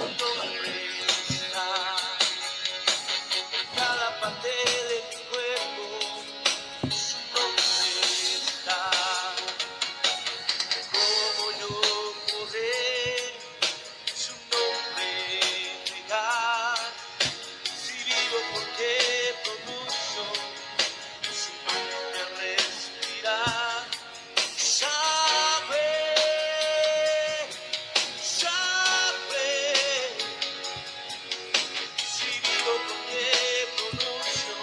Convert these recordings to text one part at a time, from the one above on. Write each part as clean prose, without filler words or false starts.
nombre está en cada parte de mi cuerpo, su nombre está. ¿Cómo yo poder su nombre negar? Si vivo porque pronuncio su nombre al respirar. Yahweh, Yahweh. Si vivo porque pronuncio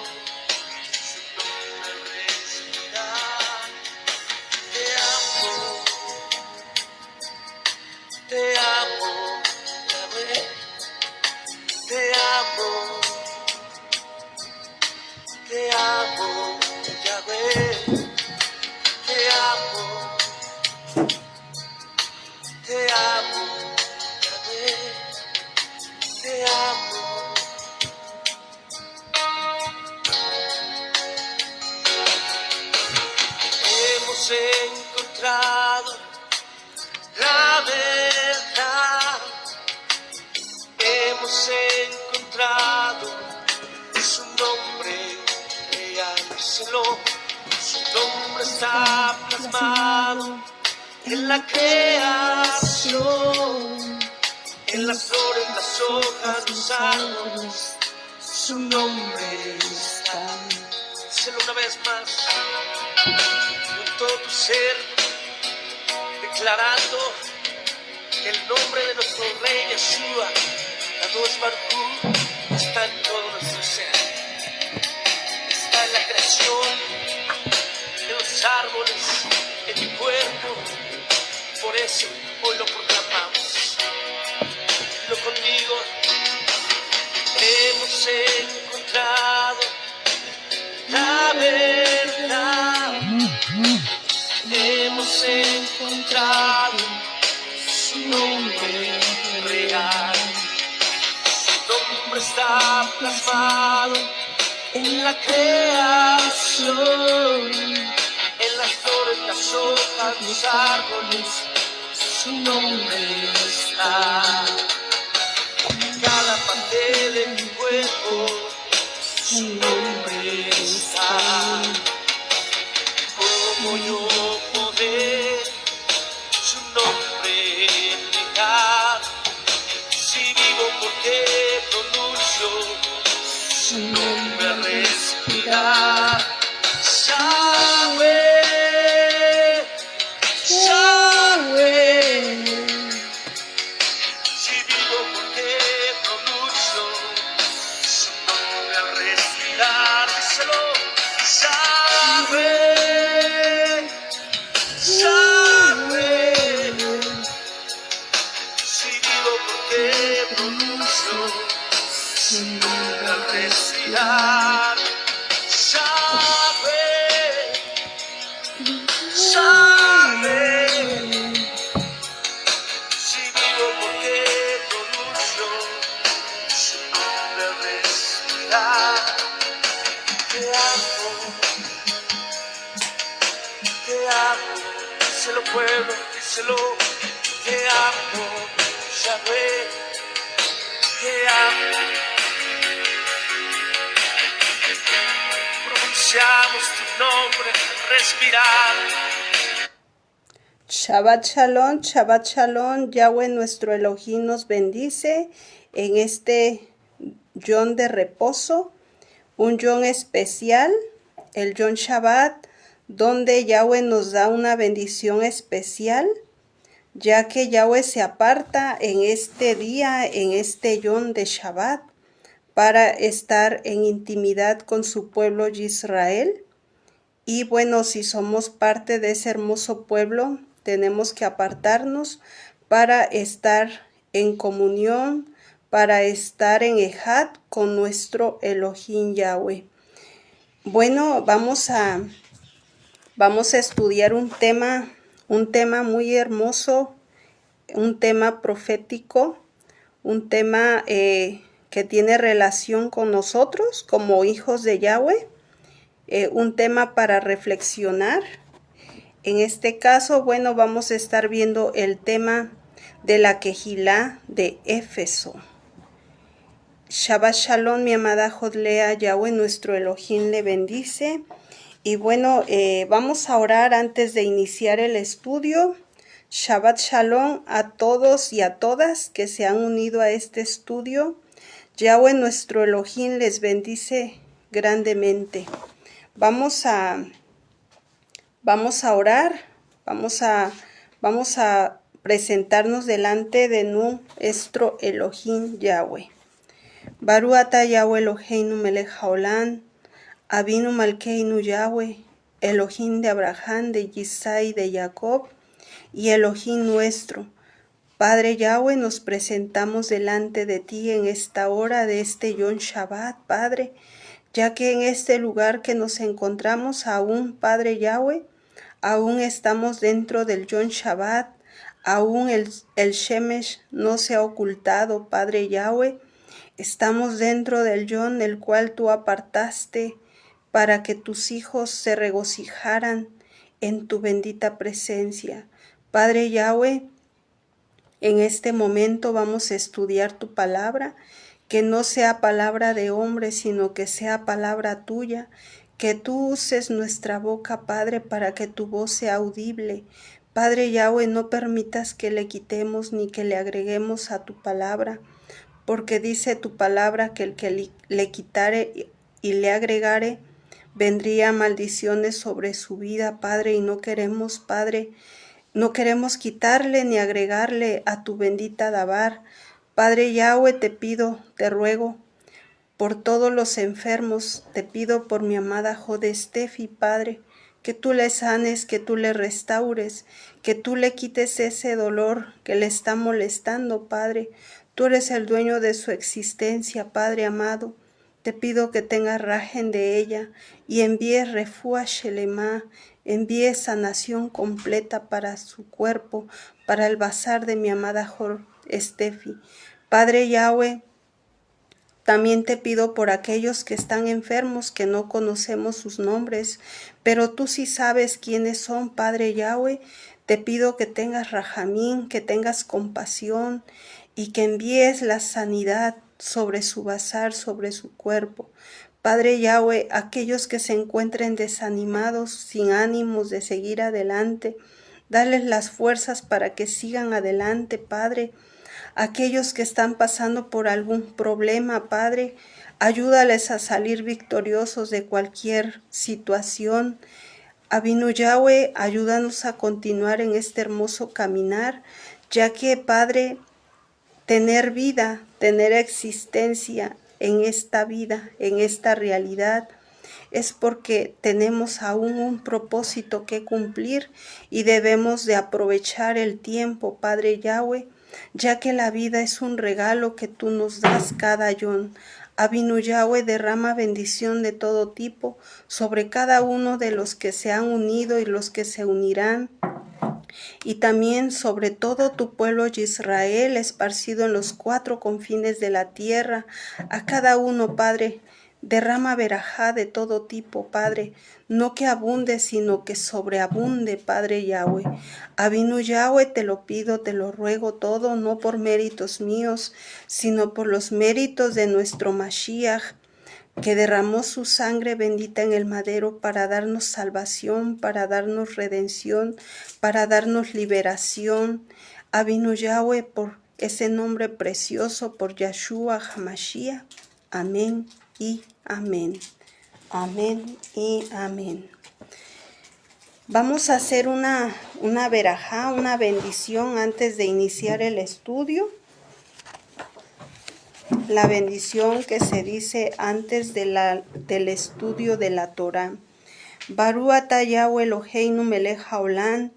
su nombre al respirar. Te amo, Yahweh. Te amo, Yahweh. Te amo, Yahweh. Te amo. Hemos encontrado la verdad. Hemos encontrado su nombre real. Díselo. Su nombre está plasmado en la creación, en las flores, las hojas, los árboles. Su nombre está. Díselo una vez más, con todo tu ser, declarando que el nombre de nuestro Rey Yeshua, Kadosh Baruj Hu, está en todo nuestro ser. Está en la creación, en los árboles, en mi cuerpo. Por eso hoy lo proclamamos. Dilo conmigo. Hemos encontrado la verdad. Hemos encontrado su nombre real. Su nombre está plasmado en la creación, en las flores, las hojas, los árboles. Su nombre está en cada parte de mi cuerpo. Su nombre está. ¿Cómo yo poder su nombre negar? Si vivo porque pronuncio su nombre al respirar. Yahweh, Yahweh. Si vivo porque pronuncio su nombre al respirar. Díselo. Yahweh, Yahweh. Si vivo porque pronuncio su nombre al respirar. Yahweh, Yahweh. Si vivo porque pronuncio su nombre al respirar. Te amo, díselo pueblo, díselo. Te amo, Yahweh, te amo. Pronunciamos tu nombre al respirar. Shabbat Shalom, Yahweh nuestro Elohim nos bendice en este Yom de reposo, un Yom especial, el Yom Shabbat, donde Yahweh nos da una bendición especial, ya que Yahweh se aparta en este día, en este Yom de Shabbat, para estar en intimidad con su pueblo Israel. Y bueno, si somos parte de ese hermoso pueblo, tenemos que apartarnos para estar en comunión, para estar en Ejad con nuestro Elohim Yahweh. Bueno, vamos a estudiar un tema muy hermoso, un tema profético, un tema que tiene relación con nosotros como hijos de Yahweh, un tema para reflexionar. En este caso, bueno, vamos a estar viendo el tema de la Quejilá de Éfeso. Shabbat Shalom, mi amada Jodlea, Yahweh nuestro Elohim le bendice. Y bueno, vamos a orar antes de iniciar el estudio. Shabbat Shalom a todos y a todas que se han unido a este estudio. Yahweh nuestro Elohim les bendice grandemente. Vamos a orar, vamos a presentarnos delante de nuestro Elohim Yahweh. Baru ata Yahweh Eloheinu melech haolam, Avinu Malkeinu Yahweh, Elohim de Abraham, de Yisai, de Jacob, y Elohim nuestro. Padre Yahweh, nos presentamos delante de ti en esta hora de este Yom Shabbat, Padre, ya que en este lugar que nos encontramos aún, Padre Yahweh, aún estamos dentro del Yom Shabbat, aún el Shemesh no se ha ocultado, Padre Yahweh. Estamos dentro del Yom, el cual tú apartaste para que tus hijos se regocijaran en tu bendita presencia. Padre Yahweh, en este momento vamos a estudiar tu palabra, que no sea palabra de hombre, sino que sea palabra tuya, que tú uses nuestra boca, Padre, para que tu voz sea audible. Padre Yahweh, no permitas que le quitemos ni que le agreguemos a tu palabra, porque dice tu palabra que el que le quitare y le agregare, vendría maldiciones sobre su vida, Padre, y no queremos, Padre, no queremos quitarle ni agregarle a tu bendita Dabar. Padre Yahweh, te pido, te ruego, por todos los enfermos, te pido por mi amada Jode Estefi, Padre, que tú le sanes, que tú le restaures, que tú le quites ese dolor que le está molestando, Padre. Tú eres el dueño de su existencia, Padre amado. Te pido que tengas rajen de ella y envíes refúa Shelema, envíes sanación completa para su cuerpo, para el bazar de mi amada Jor Estefi. Padre Yahweh, también te pido por aquellos que están enfermos, que no conocemos sus nombres, pero tú sí sabes quiénes son, Padre Yahweh. Te pido que tengas rajamín, que tengas compasión y que envíes la sanidad sobre su bazar, sobre su cuerpo. Padre Yahweh, aquellos que se encuentren desanimados, sin ánimos de seguir adelante, dales las fuerzas para que sigan adelante, Padre. Aquellos que están pasando por algún problema, Padre, ayúdales a salir victoriosos de cualquier situación. Avinu Yahweh, ayúdanos a continuar en este hermoso caminar, ya que, Padre, tener vida, tener existencia en esta vida, en esta realidad, es porque tenemos aún un propósito que cumplir y debemos de aprovechar el tiempo, Padre Yahweh, ya que la vida es un regalo que tú nos das cada Yom. Avinu Yahweh, derrama bendición de todo tipo sobre cada uno de los que se han unido y los que se unirán, y también sobre todo tu pueblo Israel, esparcido en los 4 confines de la tierra. A cada uno, Padre, derrama verajá de todo tipo, Padre, no que abunde, sino que sobreabunde, Padre Yahweh. Avinu Yahweh, te lo pido, te lo ruego todo, no por méritos míos, sino por los méritos de nuestro Mashiach, que derramó su sangre bendita en el madero para darnos salvación, para darnos redención, para darnos liberación. Avinu Yahweh, por ese nombre precioso, por Yahshua HaMashiach. Amén y amén. Amén y amén. Vamos a hacer una verajá, una bendición antes de iniciar el estudio. La bendición que se dice antes del estudio de la Torah. Baru ata Yahweh Eloheinu melech haolam,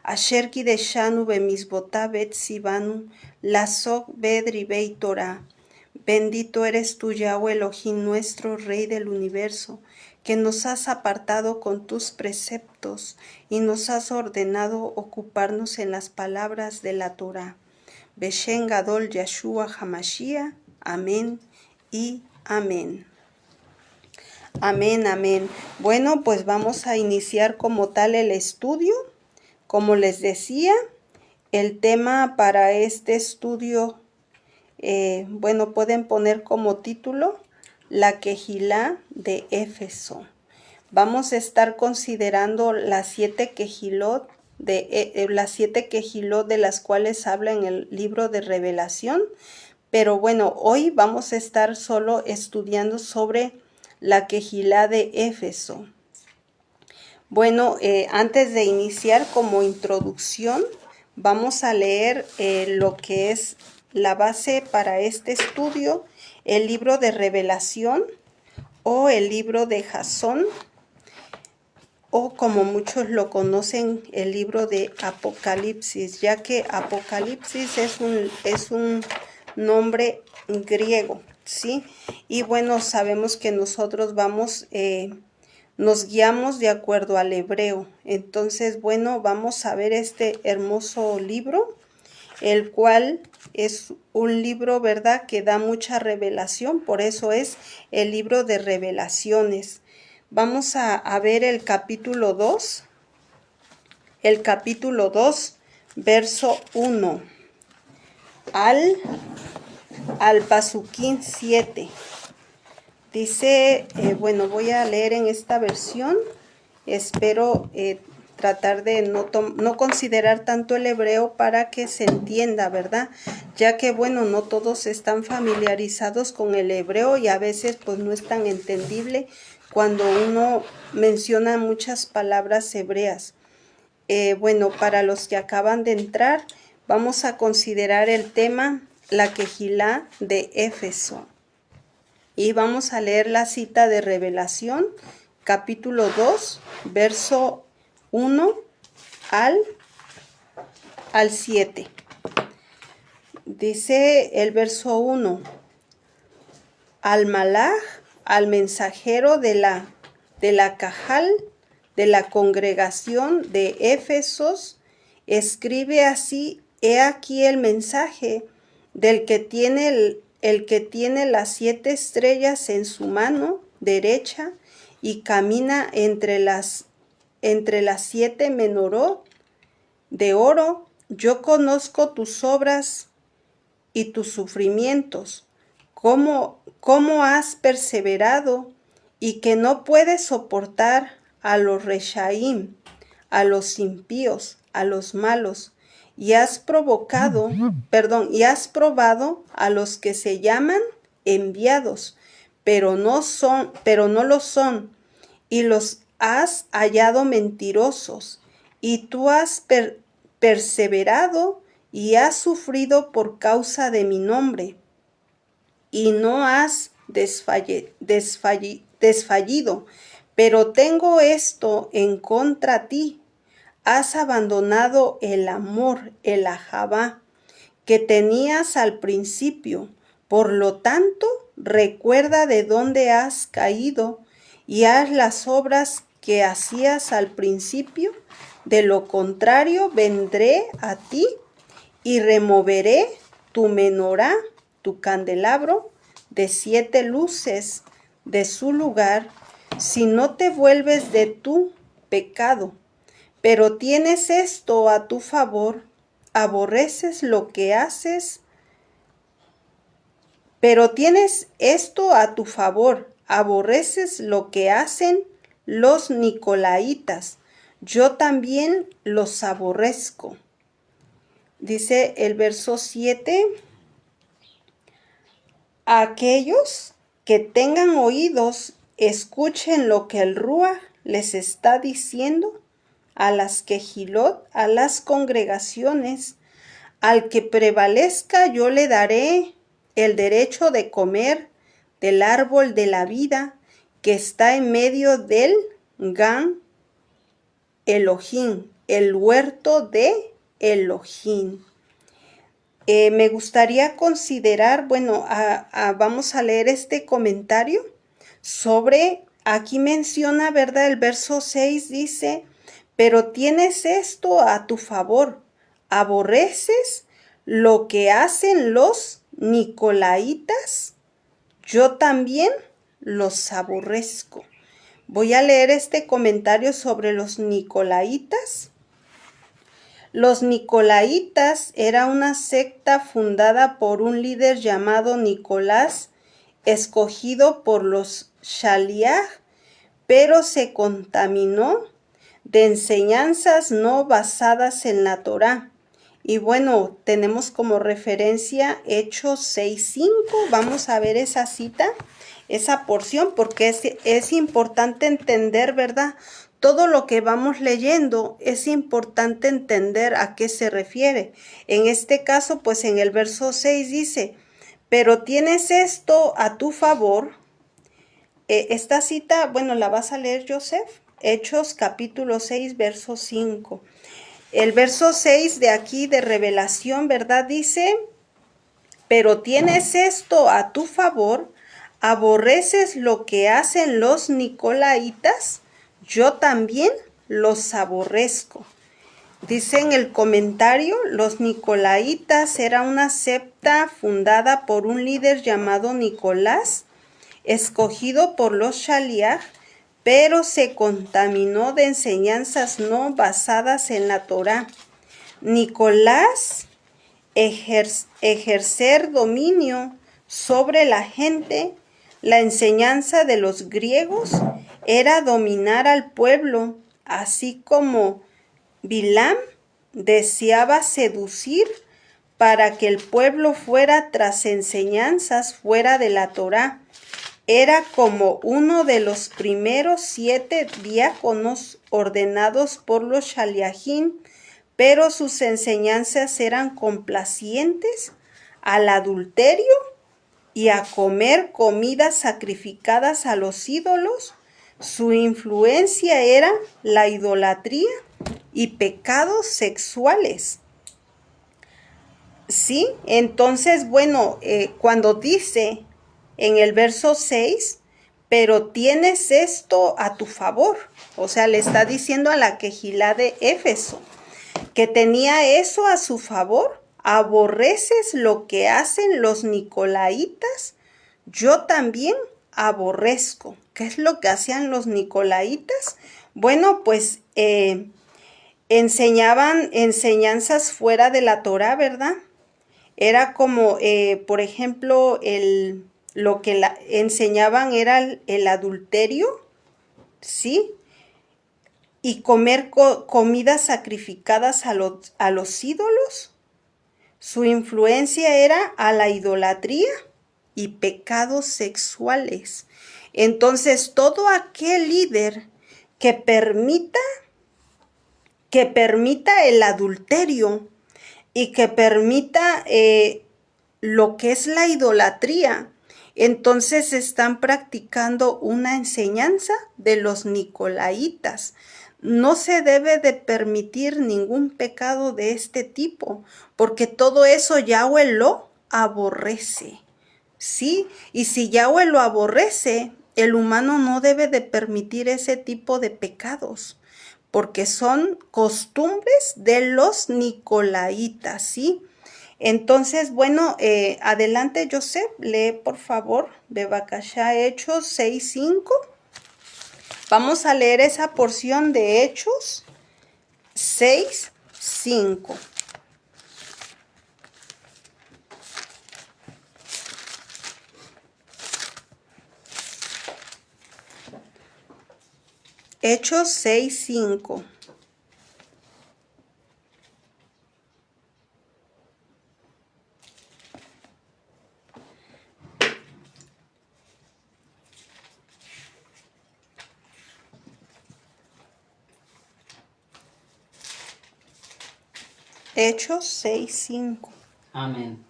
asher kideshanu bemisbotá bet sivanu, lasok bedri beit Torah. Bendito eres tú, Yahweh Elohim nuestro, Rey del universo, que nos has apartado con tus preceptos y nos has ordenado ocuparnos en las palabras de la Torah. Beshen Gadol Yahshua HaMashiach. Amén y amén. Amén, amén. Bueno, pues vamos a iniciar como tal el estudio. Como les decía, el tema para este estudio, bueno, pueden poner como título la Quejilá de Éfeso. Vamos a estar considerando las 7 quejilot de las cuales habla en el libro de Revelación. Pero bueno, hoy vamos a estar solo estudiando sobre la Quejilá de Éfeso. Bueno, antes de iniciar como introducción, vamos a leer lo que es la base para este estudio, el libro de Revelación o el libro de Jasón, o como muchos lo conocen, el libro de Apocalipsis, ya que Apocalipsis es un nombre griego, ¿sí? Y bueno, sabemos que nosotros nos guiamos de acuerdo al hebreo. Entonces, bueno, vamos a ver este hermoso libro, el cual es un libro, ¿verdad?, que da mucha revelación, por eso es el libro de Revelaciones. Vamos a ver el capítulo 2, verso 1 al Pasuquín 7. Dice, bueno, voy a leer en esta versión, espero tratar de no considerar tanto el hebreo para que se entienda, ¿verdad? Ya que, bueno, no todos están familiarizados con el hebreo y a veces pues no es tan entendible cuando uno menciona muchas palabras hebreas. Bueno, para los que acaban de entrar, vamos a considerar el tema la Quejilá de Éfeso. Y vamos a leer la cita de Revelación, capítulo 2, verso 1 al 7. Dice el verso 1, al malaj, al mensajero de la cajal, de la congregación de Éfesos, escribe así: he aquí el mensaje del que tiene el que tiene las 7 estrellas en su mano derecha y camina entre las 7 menorot de oro. Yo conozco tus obras y tus sufrimientos, cómo has perseverado y que no puedes soportar a los reshaim, a los impíos, a los malos, y has probado a los que se llaman enviados, pero no lo son, y los has hallado mentirosos, y tú has perseverado y has sufrido por causa de mi nombre, y no has desfallido, pero tengo esto en contra ti: has abandonado el amor, el ahabá, que tenías al principio. Por lo tanto, recuerda de dónde has caído y haz las obras que hacías al principio. De lo contrario, vendré a ti y removeré tu menorá, tu candelabro de 7 luces de su lugar, si no te vuelves de tu pecado. Pero tienes esto a tu favor, aborreces lo que haces. Pero tienes esto a tu favor, aborreces lo que hacen los nicolaitas. Yo también los aborrezco. Dice el verso 7, aquellos que tengan oídos, escuchen lo que el Ruach les está diciendo a las quejilot, a las congregaciones. Al que prevalezca yo le daré el derecho de comer del árbol de la vida que está en medio del Gan Elohim, el huerto de Elohim. Me gustaría considerar, bueno, vamos a leer este comentario sobre, aquí menciona, ¿verdad? El verso 6 dice, pero tienes esto a tu favor, aborreces lo que hacen los nicolaitas, yo también los aborrezco. Voy a leer este comentario sobre los nicolaitas. Los Nicolaitas era una secta fundada por un líder llamado Nicolás, escogido por los Shaliach, pero se contaminó de enseñanzas no basadas en la Torá. Y bueno, tenemos como referencia Hechos 6:5. Vamos a ver esa cita, esa porción, porque es importante entender, ¿verdad? Todo lo que vamos leyendo es importante entender a qué se refiere. En este caso, pues en el verso 6 dice, pero tienes esto a tu favor. Esta cita, bueno, la vas a leer, Joseph. Hechos capítulo 6, verso 5. El verso 6 de aquí de Revelación, ¿verdad? Dice, pero tienes esto a tu favor, aborreces lo que hacen los Nicolaitas, yo también los aborrezco. Dice en el comentario, los Nicolaitas era una secta fundada por un líder llamado Nicolás, escogido por los Shaliach, pero se contaminó de enseñanzas no basadas en la Torá. Nicolás ejercer dominio sobre la gente. La enseñanza de los griegos era dominar al pueblo, así como Bilam deseaba seducir para que el pueblo fuera tras enseñanzas fuera de la Torá. Era como uno de los primeros 7 diáconos ordenados por los Shaliachim, pero sus enseñanzas eran complacientes al adulterio y a comer comidas sacrificadas a los ídolos. Su influencia era la idolatría y pecados sexuales. Sí, entonces, bueno, cuando dice en el verso 6, pero tienes esto a tu favor. O sea, le está diciendo a la Quejilá de Éfeso que tenía eso a su favor. Aborreces lo que hacen los Nicolaitas, yo también aborrezco. ¿Qué es lo que hacían los Nicolaitas? Bueno, pues enseñaban enseñanzas fuera de la Torá, ¿verdad? Era como, por ejemplo, lo que enseñaban era el adulterio, ¿sí? Y comer comidas sacrificadas a los ídolos. Su influencia era a la idolatría y pecados sexuales. Entonces, todo aquel líder que permita el adulterio y que permita lo que es la idolatría, entonces están practicando una enseñanza de los Nicolaitas. No se debe de permitir ningún pecado de este tipo, porque todo eso Yahweh lo aborrece, ¿sí? Y si Yahweh lo aborrece, el humano no debe de permitir ese tipo de pecados, porque son costumbres de los Nicolaitas, ¿sí? Entonces, bueno, adelante, Joseph, lee por favor, Bebakashá, Hechos 6:5. Vamos a leer esa porción de Hechos 6:5. Hechos 6:5. Hechos 6:5. Amén.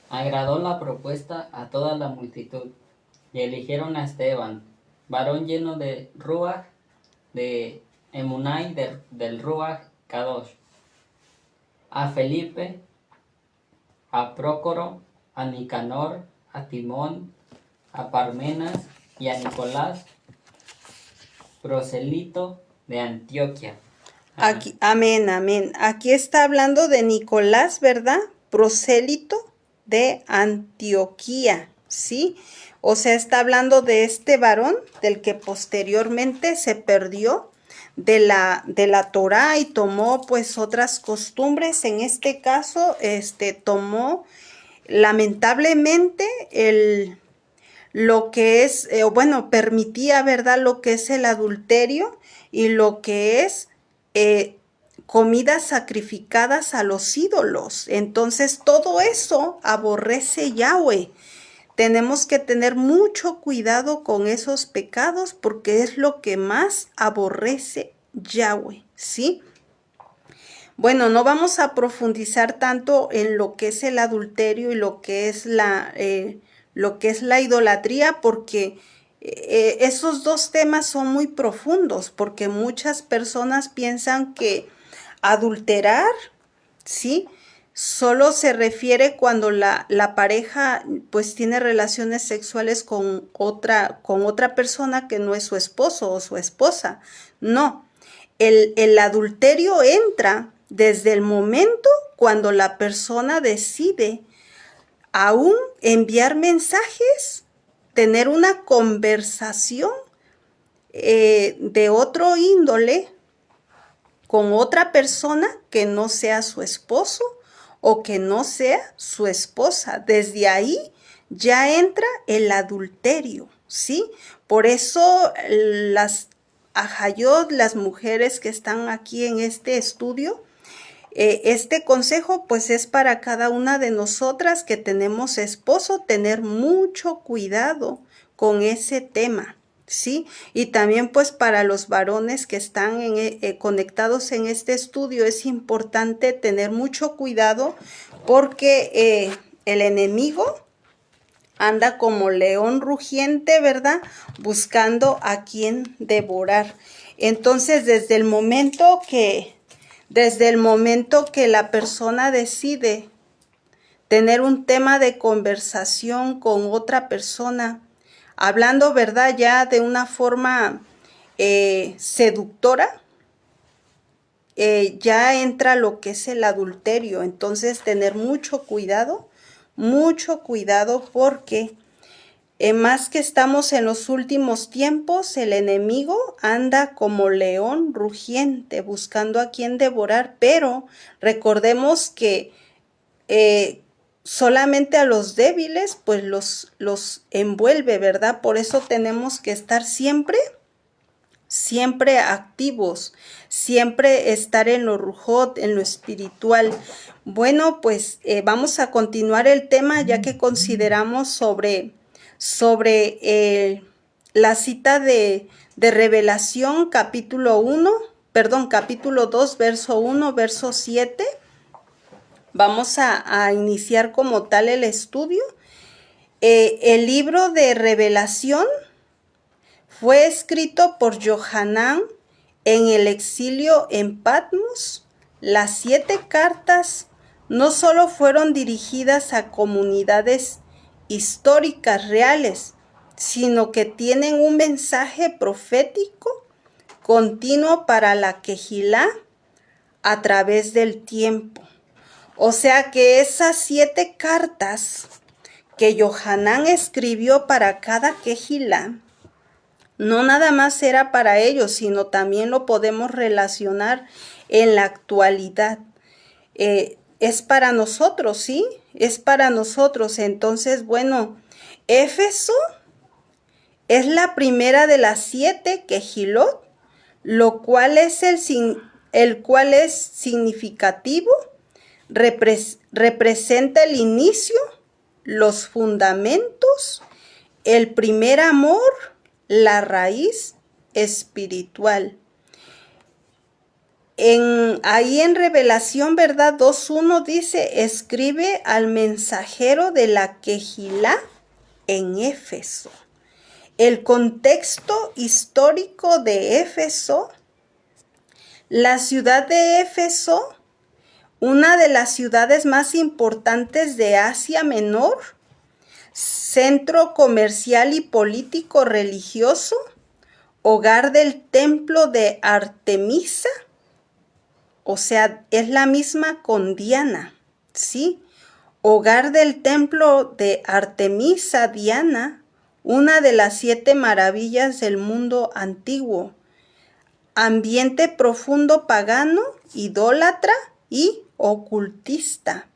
Agradó la propuesta a toda la multitud y eligieron a Esteban, varón lleno de Ruach, de Emunai, del Ruach Kadosh, a Felipe, a Prócoro, a Nicanor, a Timón, a Parmenas y a Nicolás, proselito de Antioquia. Aquí, amén, amén. Aquí está hablando de Nicolás, ¿verdad? Prosélito de Antioquía, ¿sí? O sea, está hablando de este varón del que posteriormente se perdió, de la Torá y tomó pues otras costumbres. En este caso, tomó lamentablemente lo que es, permitía, ¿verdad?, lo que es el adulterio y lo que es comidas sacrificadas a los ídolos. Entonces, todo eso aborrece Yahweh. Tenemos que tener mucho cuidado con esos pecados porque es lo que más aborrece Yahweh, ¿sí? Bueno, no vamos a profundizar tanto en lo que es el adulterio y lo que es la idolatría, porque esos dos temas son muy profundos, porque muchas personas piensan que adulterar, ¿sí?, solo se refiere cuando la pareja pues tiene relaciones sexuales con otra persona que no es su esposo o su esposa. No, el adulterio entra desde el momento cuando la persona decide aún enviar mensajes, tener una conversación de otro índole con otra persona que no sea su esposo o que no sea su esposa. Desde ahí ya entra el adulterio, ¿sí? Por eso las ajayot, las mujeres que están aquí en este estudio, este consejo pues es para cada una de nosotras que tenemos esposo, tener mucho cuidado con ese tema, ¿sí? Y también pues para los varones que están conectados en este estudio es importante tener mucho cuidado porque el enemigo anda como león rugiente, ¿verdad?, buscando a quien devorar. Entonces, desde el momento que la persona decide tener un tema de conversación con otra persona, hablando, ¿verdad?, ya de una forma seductora, ya entra lo que es el adulterio. Entonces, tener mucho cuidado porque más que estamos en los últimos tiempos, el enemigo anda como león rugiente buscando a quien devorar, pero recordemos que solamente a los débiles pues los envuelve, ¿verdad? Por eso tenemos que estar siempre activos, siempre estar en lo rujot, en lo espiritual. Bueno, pues vamos a continuar el tema ya que consideramos sobre la cita de Revelación, capítulo 2, verso 1, verso 7. Vamos a iniciar como tal el estudio. El libro de Revelación fue escrito por Yohanan en el exilio en Patmos. Las 7 cartas no solo fueron dirigidas a comunidades históricas reales, sino que tienen un mensaje profético continuo para la Kehilá a través del tiempo. O sea que esas 7 cartas que Yohanan escribió para cada Kehilá no nada más era para ellos, sino también lo podemos relacionar en la actualidad. Es para nosotros, ¿sí? Es para nosotros. Entonces, bueno, Éfeso es la primera de las 7 Kehilot, lo cual es el cual es significativo, representa el inicio, los fundamentos, el primer amor, la raíz espiritual. Ahí en Revelación, ¿verdad? 2.1 dice, escribe al mensajero de la Kehilá en Éfeso. El contexto histórico de Éfeso, la ciudad de Éfeso, una de las ciudades más importantes de Asia Menor, centro comercial y político religioso, hogar del templo de Artemisa, o sea, es la misma con Diana, ¿sí? Hogar del templo de Artemisa, Diana, una de las 7 maravillas del mundo antiguo. ambiente profundo pagano, idólatra y ocultista.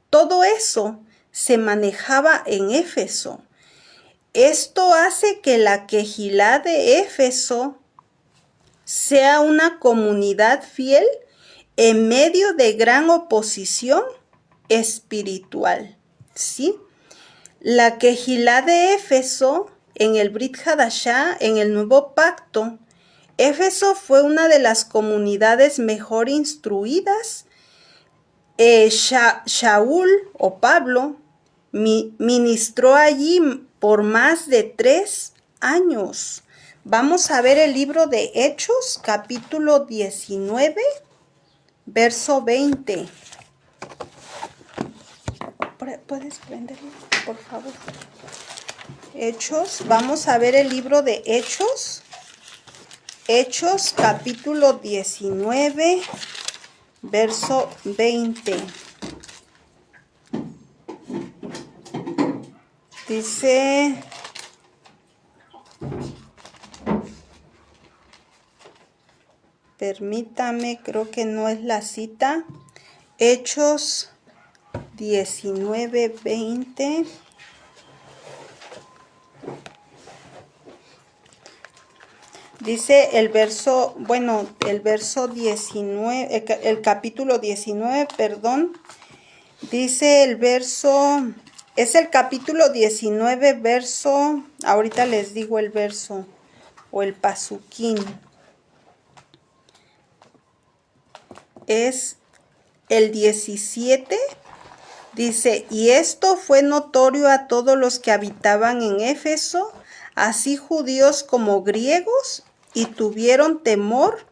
Todo eso se manejaba en Éfeso. Esto hace que la Quejilá de Éfeso sea una comunidad fiel en medio de gran oposición espiritual, ¿sí? La Quejilá de Éfeso, en el Brit Hadashah, en el Nuevo Pacto, Éfeso fue una de las comunidades mejor instruidas. Shaul o Pablo ministró allí por más de 3 años. Vamos a ver el libro de Hechos, capítulo 19, verso 20. ¿Puedes prenderlo, por favor? Hechos, vamos a ver el libro de Hechos. Hechos, capítulo 19, verso 20. Dice... Permítame, creo que no es la cita. Hechos 19, 20. Dice el verso, el verso 19, el capítulo 19, perdón. Dice el verso, es el capítulo 19, verso, ahorita les digo el verso, o el pasuquín. Es el 17, dice, y esto fue notorio a todos los que habitaban en Éfeso, así judíos como griegos, y tuvieron temor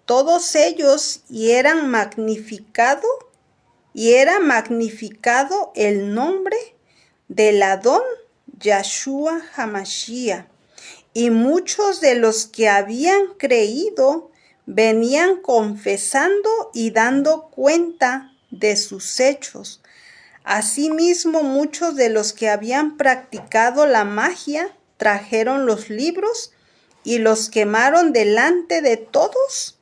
todos ellos, y era magnificado el nombre del Adón Yahshua Hamashiach, y muchos de los que habían creído venían confesando y dando cuenta de sus hechos. Asimismo, muchos de los que habían practicado la magia trajeron los libros y los quemaron delante de todos,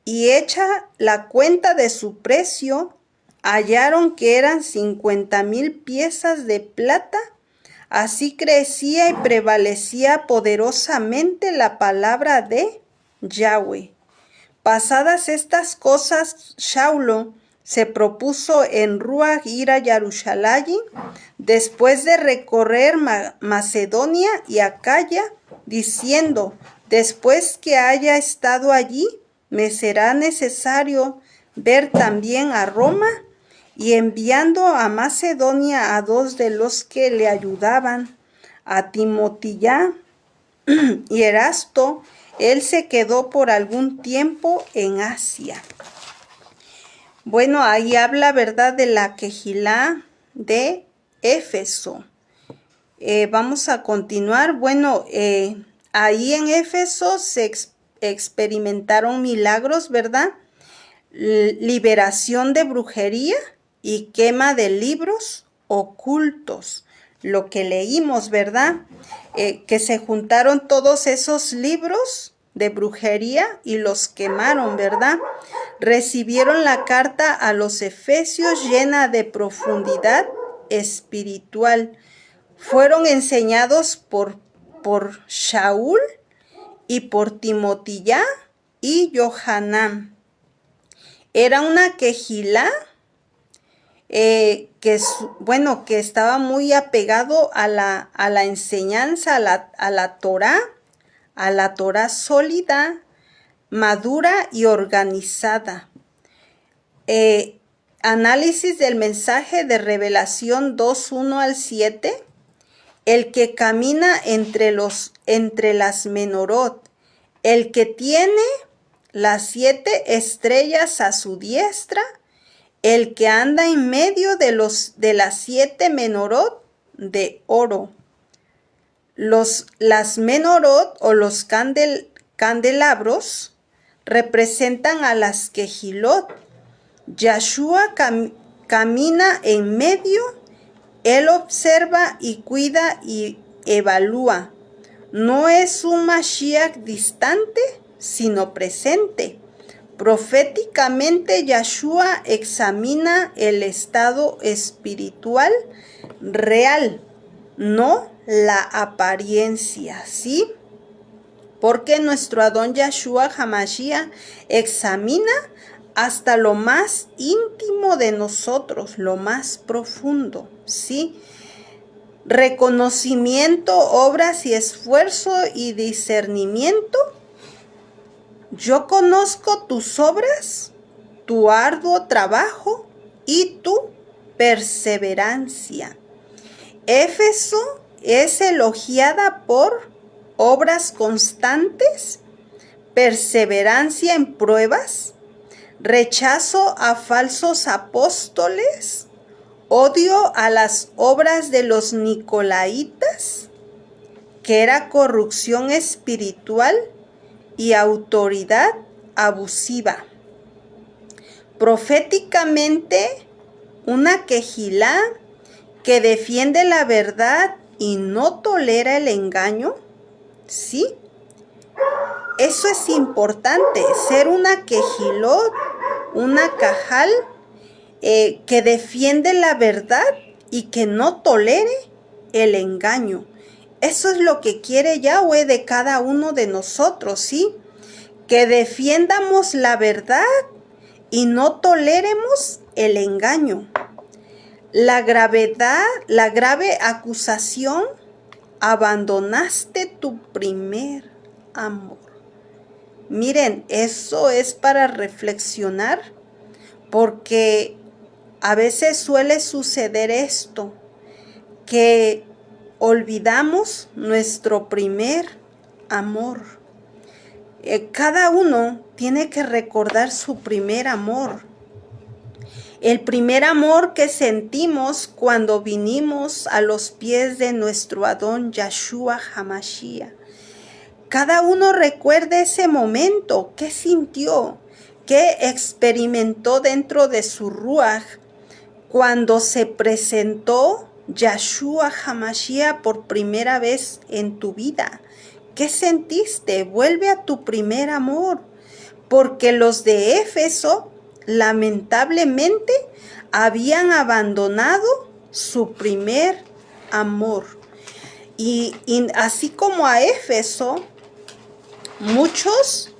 y hecha la cuenta de su precio, hallaron que eran 50,000 piezas de plata. Así crecía y prevalecía poderosamente la palabra de Yahweh. Pasadas estas cosas, Shaulo se propuso en Ruach ir a Yarushalayim, después de recorrer Macedonia y Acaya, diciendo, después que haya estado allí, me será necesario ver también a Roma, y enviando a Macedonia a 2 de los que le ayudaban, a Timotilá y Erasto, él se quedó por algún tiempo en Asia. Bueno, ahí habla, ¿verdad?, de la Quejilá de Éfeso. Vamos a continuar. Bueno, ahí en Éfeso se experimentaron milagros, ¿verdad? Liberación de brujería y quema de libros ocultos. Lo que leímos, ¿verdad? Que se juntaron todos esos libros de brujería y los quemaron, ¿verdad? Recibieron la carta a los Efesios llena de profundidad espiritual. Fueron enseñados por Shaul y por Timotilá y Johanán. Era una quejilá que estaba muy apegado a la enseñanza, a la Torá sólida, madura y organizada. Análisis del mensaje de Revelación 2:1 al 7. El que camina entre las menorot, el que tiene las 7 estrellas a su diestra, el que anda en medio de las 7 menorot de oro. Las menorot o los candelabros representan a las quejilot. Yahshua camina en medio. Él observa y cuida y evalúa. No es un Mashiach distante, sino presente. Proféticamente, Yahshua examina el estado espiritual real, no la apariencia, ¿sí? Porque nuestro Adón Yahshua Hamashiach examina hasta lo más íntimo de nosotros, lo más profundo, ¿sí? Reconocimiento, obras y esfuerzo y discernimiento. Yo conozco tus obras, tu arduo trabajo y tu perseverancia. Éfeso es elogiada por obras constantes, perseverancia en pruebas, rechazo a falsos apóstoles, odio a las obras de los nicolaitas, que era corrupción espiritual y autoridad abusiva. Proféticamente, una quejilá que defiende la verdad y no tolera el engaño, ¿sí? Eso es importante, ser una quejilot, una cajal que defiende la verdad y que no tolere el engaño. Eso es lo que quiere Yahweh de cada uno de nosotros, ¿sí? Que defiendamos la verdad y no toleremos el engaño. La grave acusación, abandonaste tu primer amor. Miren, eso es para reflexionar, porque a veces suele suceder esto, que olvidamos nuestro primer amor. Cada uno tiene que recordar su primer amor. El primer amor que sentimos cuando vinimos a los pies de nuestro Adón Yahshua Hamashiach. Cada uno recuerde ese momento, qué sintió, qué experimentó dentro de su ruaj cuando se presentó Yahshua Hamashiach por primera vez en tu vida. ¿Qué sentiste? Vuelve a tu primer amor, porque los de Éfeso lamentablemente habían abandonado su primer amor. Y así como a Éfeso, muchos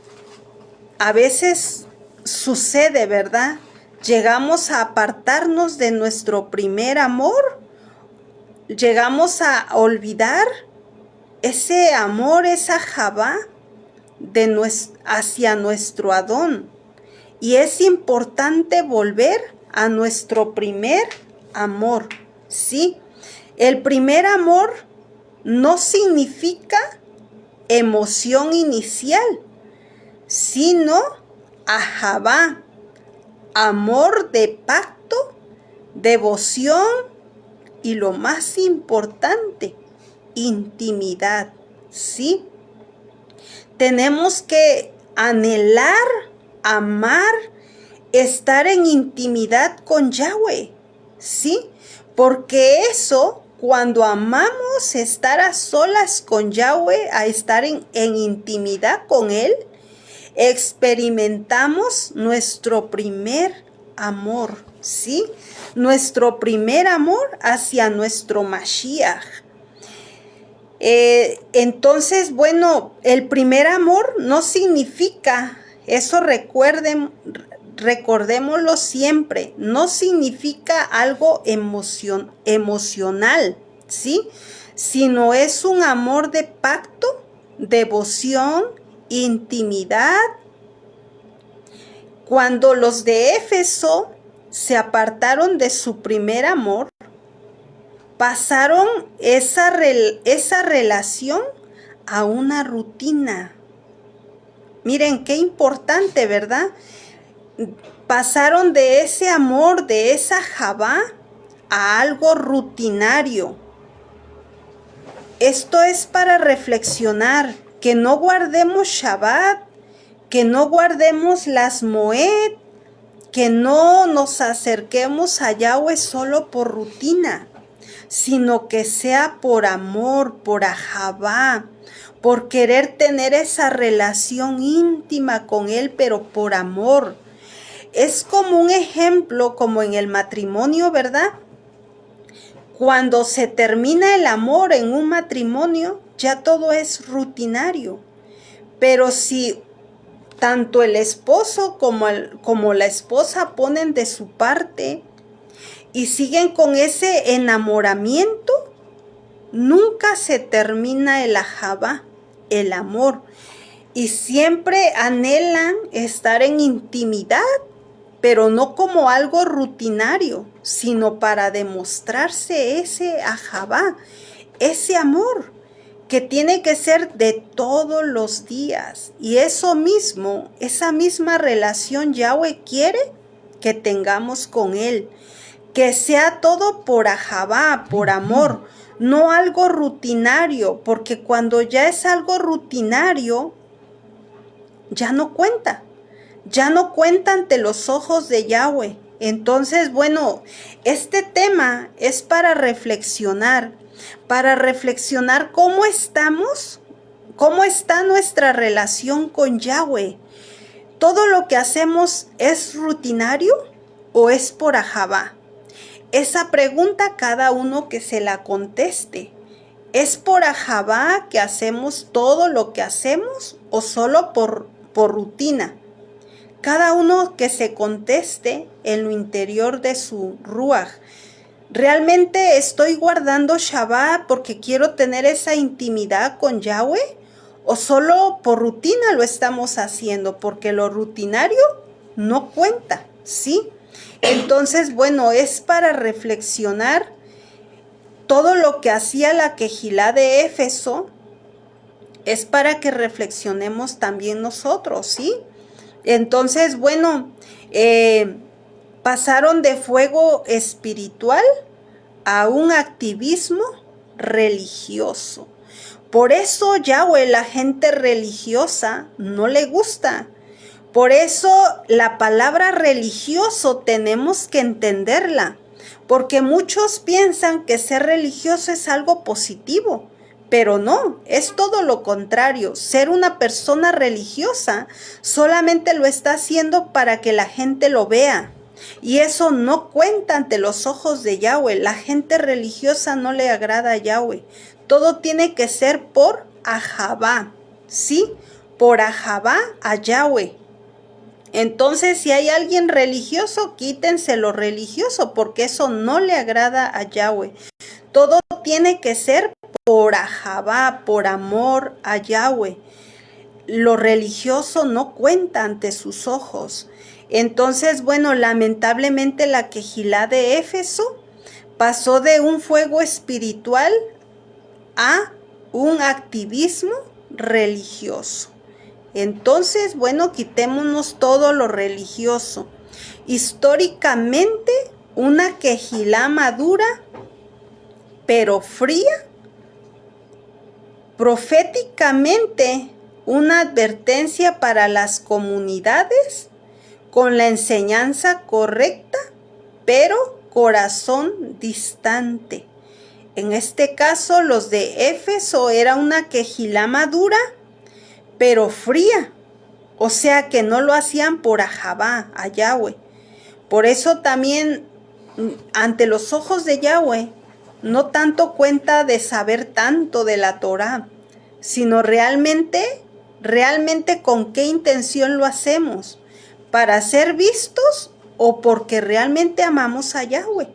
a veces sucede, ¿verdad? Llegamos a apartarnos de nuestro primer amor, llegamos a olvidar ese amor, esa Javá hacia nuestro Adón. Y es importante volver a nuestro primer amor, ¿sí? El primer amor no significa emoción inicial, sino Ahavá, amor de pacto, devoción y lo más importante, intimidad, ¿sí? Tenemos que anhelar, amar, estar en intimidad con Yahweh, ¿sí? Porque eso, cuando amamos estar a solas con Yahweh, a estar en intimidad con Él, experimentamos nuestro primer amor, ¿sí? Nuestro primer amor hacia nuestro Mashiach. Entonces, bueno, el primer amor no significa, eso recordémoslo siempre, no significa algo emocional, ¿sí? Sino es un amor de pacto, devoción, intimidad. Cuando los de Éfeso se apartaron de su primer amor, pasaron esa relación a una rutina. Miren qué importante, ¿verdad? Pasaron de ese amor, de esa Javá, a algo rutinario. Esto es para reflexionar, que no guardemos Shabbat, que no guardemos las Moed, que no nos acerquemos a Yahweh solo por rutina, sino que sea por amor, por ahabá, por querer tener esa relación íntima con Él, pero por amor. Es como un ejemplo, como en el matrimonio, ¿verdad? Cuando se termina el amor en un matrimonio, ya todo es rutinario. Pero si tanto el esposo como la esposa ponen de su parte y siguen con ese enamoramiento, nunca se termina el ahabá, el amor. Y siempre anhelan estar en intimidad, pero no como algo rutinario, sino para demostrarse ese ahabá, ese amor que tiene que ser de todos los días. Y eso mismo, esa misma relación Yahweh quiere que tengamos con Él. Que sea todo por ahabá, por amor, no algo rutinario, porque cuando ya es algo rutinario, ya no cuenta ante los ojos de Yahweh. Entonces, bueno, este tema es para reflexionar cómo estamos, cómo está nuestra relación con Yahweh. ¿Todo lo que hacemos es rutinario o es por ahabá? Esa pregunta cada uno que se la conteste. ¿Es por ahabá que hacemos todo lo que hacemos o solo por rutina? Cada uno que se conteste en lo interior de su ruaj. ¿Realmente estoy guardando Shabbat porque quiero tener esa intimidad con Yahweh? ¿O solo por rutina lo estamos haciendo? Porque lo rutinario no cuenta, ¿sí? Entonces, bueno, es para reflexionar todo lo que hacía la Quejilá de Éfeso. Es para que reflexionemos también nosotros, ¿sí? Entonces, bueno, pasaron de fuego espiritual a un activismo religioso. Por eso Yahweh, la gente religiosa, no le gusta. Por eso la palabra religioso tenemos que entenderla. Porque muchos piensan que ser religioso es algo positivo. Pero no, es todo lo contrario. Ser una persona religiosa solamente lo está haciendo para que la gente lo vea. Y eso no cuenta ante los ojos de Yahweh. La gente religiosa no le agrada a Yahweh. Todo tiene que ser por ahabá, ¿sí? Por ahabá a Yahweh. Entonces, si hay alguien religioso, quítense lo religioso, porque eso no le agrada a Yahweh. Todo tiene que ser por ahabá, por amor a Yahweh. Lo religioso no cuenta ante sus ojos. Entonces, bueno, lamentablemente la Quejilá de Éfeso pasó de un fuego espiritual a un activismo religioso. Entonces, bueno, quitémonos todo lo religioso. Históricamente, una Quejilá madura, pero fría. Proféticamente, una advertencia para las comunidades con la enseñanza correcta, pero corazón distante. En este caso, los de Éfeso era una Quejilá madura, pero fría. O sea que no lo hacían por ahabá, a Yahweh. Por eso también, ante los ojos de Yahweh, no tanto cuenta de saber tanto de la Torá, sino realmente con qué intención lo hacemos. ¿Para ser vistos o porque realmente amamos a Yahweh?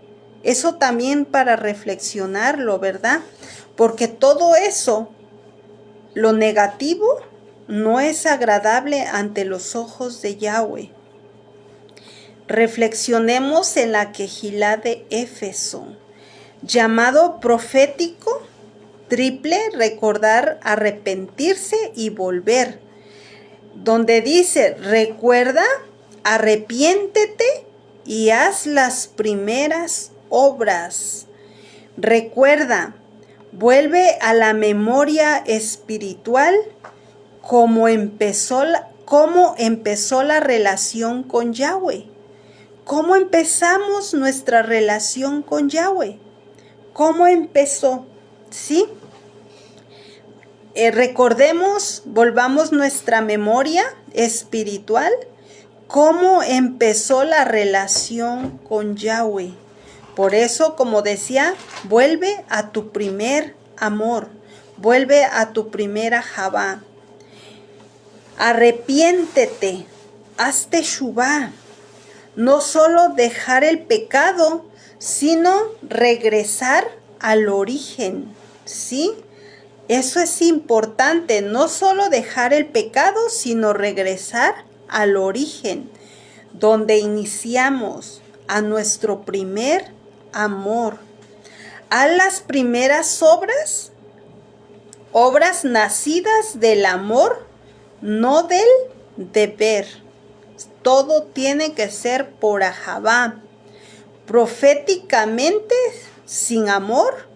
Eso también para reflexionarlo, ¿verdad? Porque todo eso, lo negativo, no es agradable ante los ojos de Yahweh. Reflexionemos en la Quejilá de Éfeso. Llamado profético, triple, recordar, arrepentirse y volver. Donde dice, recuerda, arrepiéntete y haz las primeras obras. Recuerda, vuelve a la memoria espiritual cómo empezó la relación con Yahweh. ¿Cómo empezamos nuestra relación con Yahweh? ¿Cómo empezó? ¿Sí? Recordemos, volvamos nuestra memoria espiritual, cómo empezó la relación con Yahweh. Por eso, como decía, vuelve a tu primer amor, vuelve a tu primera Javá. Arrepiéntete, haz teshuvá. No solo dejar el pecado, sino regresar al origen, ¿sí? Eso es importante, no solo dejar el pecado, sino regresar al origen, donde iniciamos, a nuestro primer amor. A las primeras obras nacidas del amor, no del deber. Todo tiene que ser por Ahavá. Proféticamente, sin amor,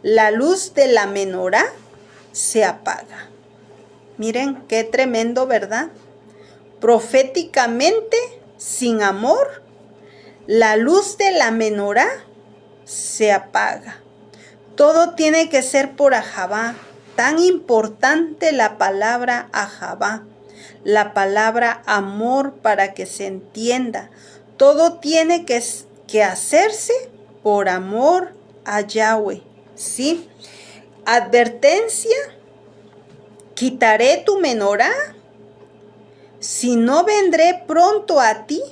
la luz de la menorá se apaga. Miren, qué tremendo, ¿verdad? Proféticamente, sin amor, la luz de la menorá se apaga. Todo tiene que ser por Ahavá. Tan importante la palabra Ahavá, la palabra amor, para que se entienda. Todo tiene que hacerse por amor a Yahweh, ¿sí? Advertencia: quitaré tu menorá, si no vendré pronto a ti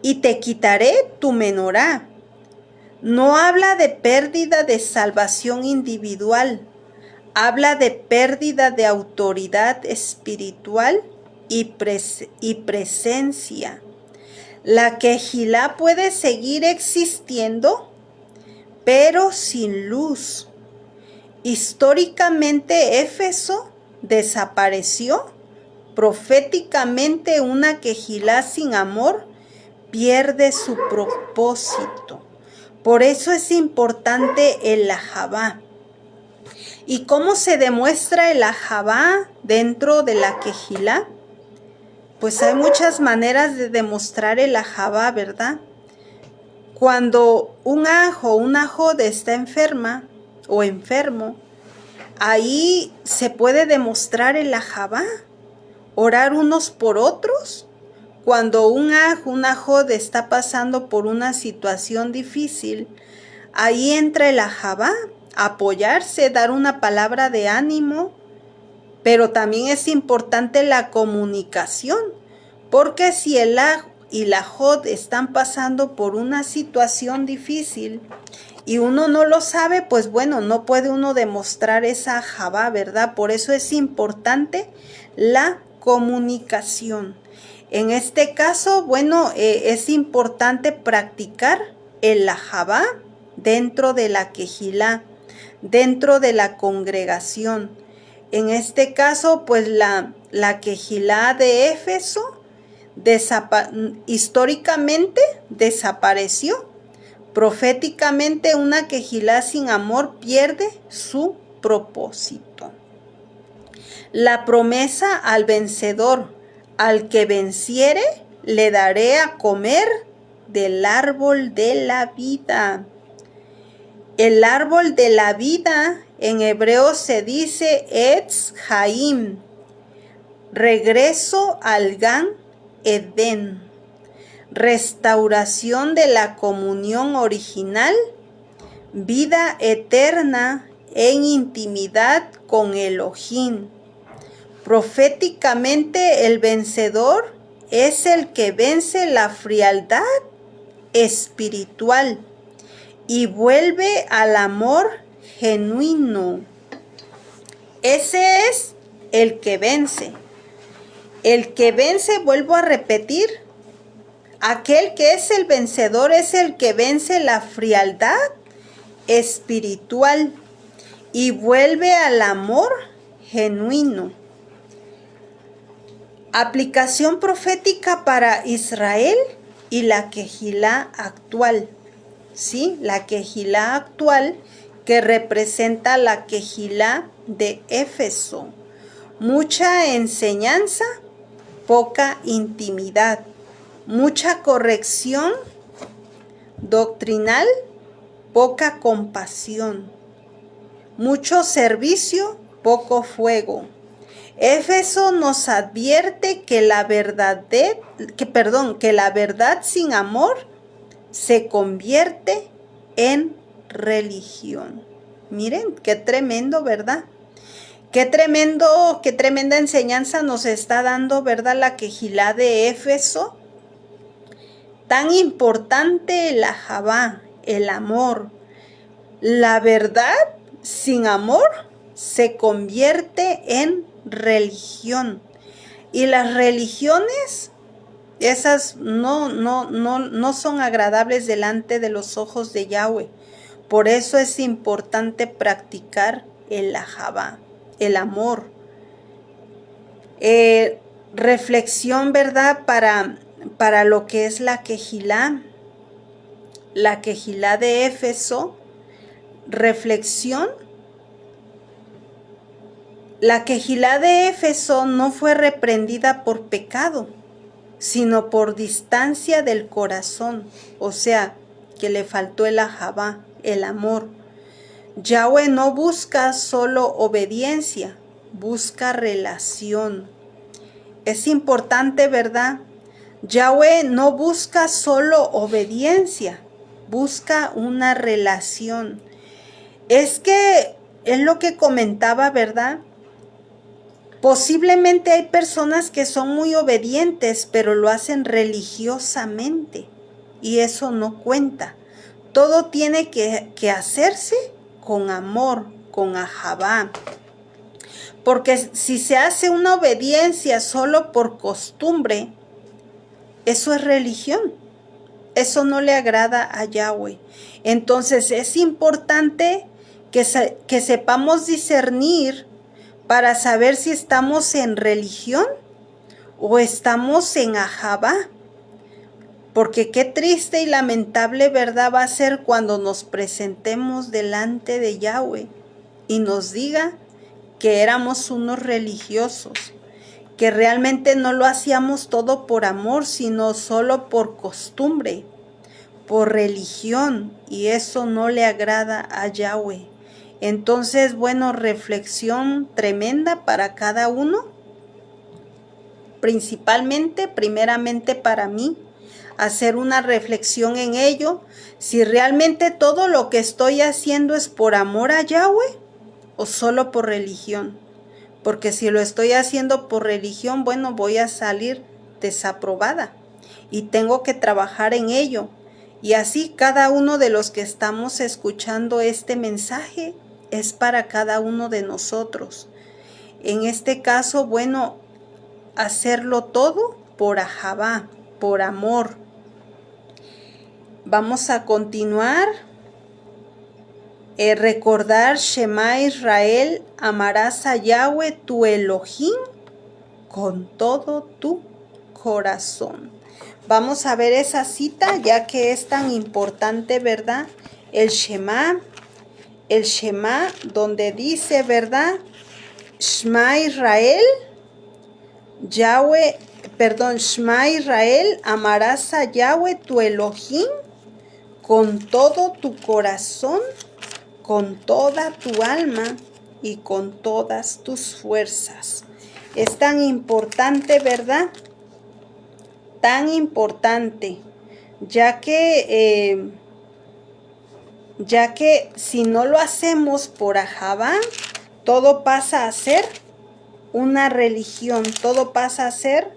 y te quitaré tu menorá. No habla de pérdida de salvación individual, habla de pérdida de autoridad espiritual y presencia. La Kehilá puede seguir existiendo, pero sin luz. Históricamente Éfeso desapareció. Proféticamente una Kehilá sin amor pierde su propósito. Por eso es importante el Ahavá. ¿Y cómo se demuestra el Ahavá dentro de la Kehilá? Pues hay muchas maneras de demostrar el Ahavá, ¿verdad? Cuando un ajo, una jode está enferma o enfermo, ahí se puede demostrar el Ahavá, orar unos por otros. Cuando un ajo, una jode está pasando por una situación difícil, ahí entra el Ahavá, apoyarse, dar una palabra de ánimo. Pero también es importante la comunicación, porque si el aj y la jod están pasando por una situación difícil y uno no lo sabe, pues bueno, no puede uno demostrar esa Ahavá, ¿verdad? Por eso es importante la comunicación. En este caso, bueno, es importante practicar el Ahavá dentro de la Kehilá, dentro de la congregación. En este caso, pues la Kehilá de Éfeso históricamente desapareció. Proféticamente una Kehilá sin amor pierde su propósito. La promesa al vencedor: al que venciere, le daré a comer del árbol de la vida. El árbol de la vida en hebreo se dice Etz Haim, regreso al Gan Edén, restauración de la comunión original, vida eterna en intimidad con Elohim. Proféticamente, el vencedor es el que vence la frialdad espiritual y vuelve al amor genuino. Ese es el que vence. El que vence, vuelvo a repetir, aquel que es el vencedor es el que vence la frialdad espiritual y vuelve al amor genuino. Aplicación profética para Israel y la Kehilá actual. ¿Sí? La Kehilá actual, que representa la Kehilá de Éfeso. Mucha enseñanza, poca intimidad. Mucha corrección doctrinal, poca compasión. Mucho servicio, poco fuego. Éfeso nos advierte que la verdad sin amor se convierte en religión. Miren, qué tremendo, ¿verdad? Qué tremenda enseñanza nos está dando, ¿verdad? La Quejilá de Éfeso. Tan importante el ahabá, el amor. La verdad sin amor se convierte en religión. Y las religiones, esas no son agradables delante de los ojos de Yahweh. Por eso es importante practicar el ahabá, el amor. Reflexión, ¿verdad? Para lo que es la Quejilá de Éfeso. Reflexión. La Quejilá de Éfeso no fue reprendida por pecado, sino por distancia del corazón, o sea, que le faltó el ahabá, el amor. Yahweh no busca solo obediencia, busca relación. Es importante, ¿verdad? Yahweh no busca solo obediencia, busca una relación. Es lo que comentaba, ¿verdad? Posiblemente hay personas que son muy obedientes, pero lo hacen religiosamente. Y eso no cuenta. Todo tiene que hacerse con amor, con ahabá. Porque si se hace una obediencia solo por costumbre, eso es religión. Eso no le agrada a Yahweh. Entonces es importante que sepamos discernir para saber si estamos en religión o estamos en ahabá. Porque qué triste y lamentable, ¿verdad?, va a ser cuando nos presentemos delante de Yahweh y nos diga que éramos unos religiosos, que realmente no lo hacíamos todo por amor, sino solo por costumbre, por religión, y eso no le agrada a Yahweh. Entonces, bueno, reflexión tremenda para cada uno, primeramente para mí, hacer una reflexión en ello, si realmente todo lo que estoy haciendo es por amor a Yahweh o solo por religión. Porque si lo estoy haciendo por religión, bueno, voy a salir desaprobada y tengo que trabajar en ello. Y así cada uno de los que estamos escuchando este mensaje es para cada uno de nosotros. En este caso, bueno, hacerlo todo por ahabá, por amor. Vamos a continuar. Recordar Shema Israel, amarás a Yahweh tu Elohim con todo tu corazón. Vamos a ver esa cita, ya que es tan importante, ¿verdad? El Shema, donde dice, ¿verdad? Shema Israel, Shema Israel, amarás a Yahweh tu Elohim con todo tu corazón, con toda tu alma y con todas tus fuerzas. Es tan importante, ¿verdad? Tan importante, ya que si no lo hacemos por ahabá, todo pasa a ser una religión, todo pasa a ser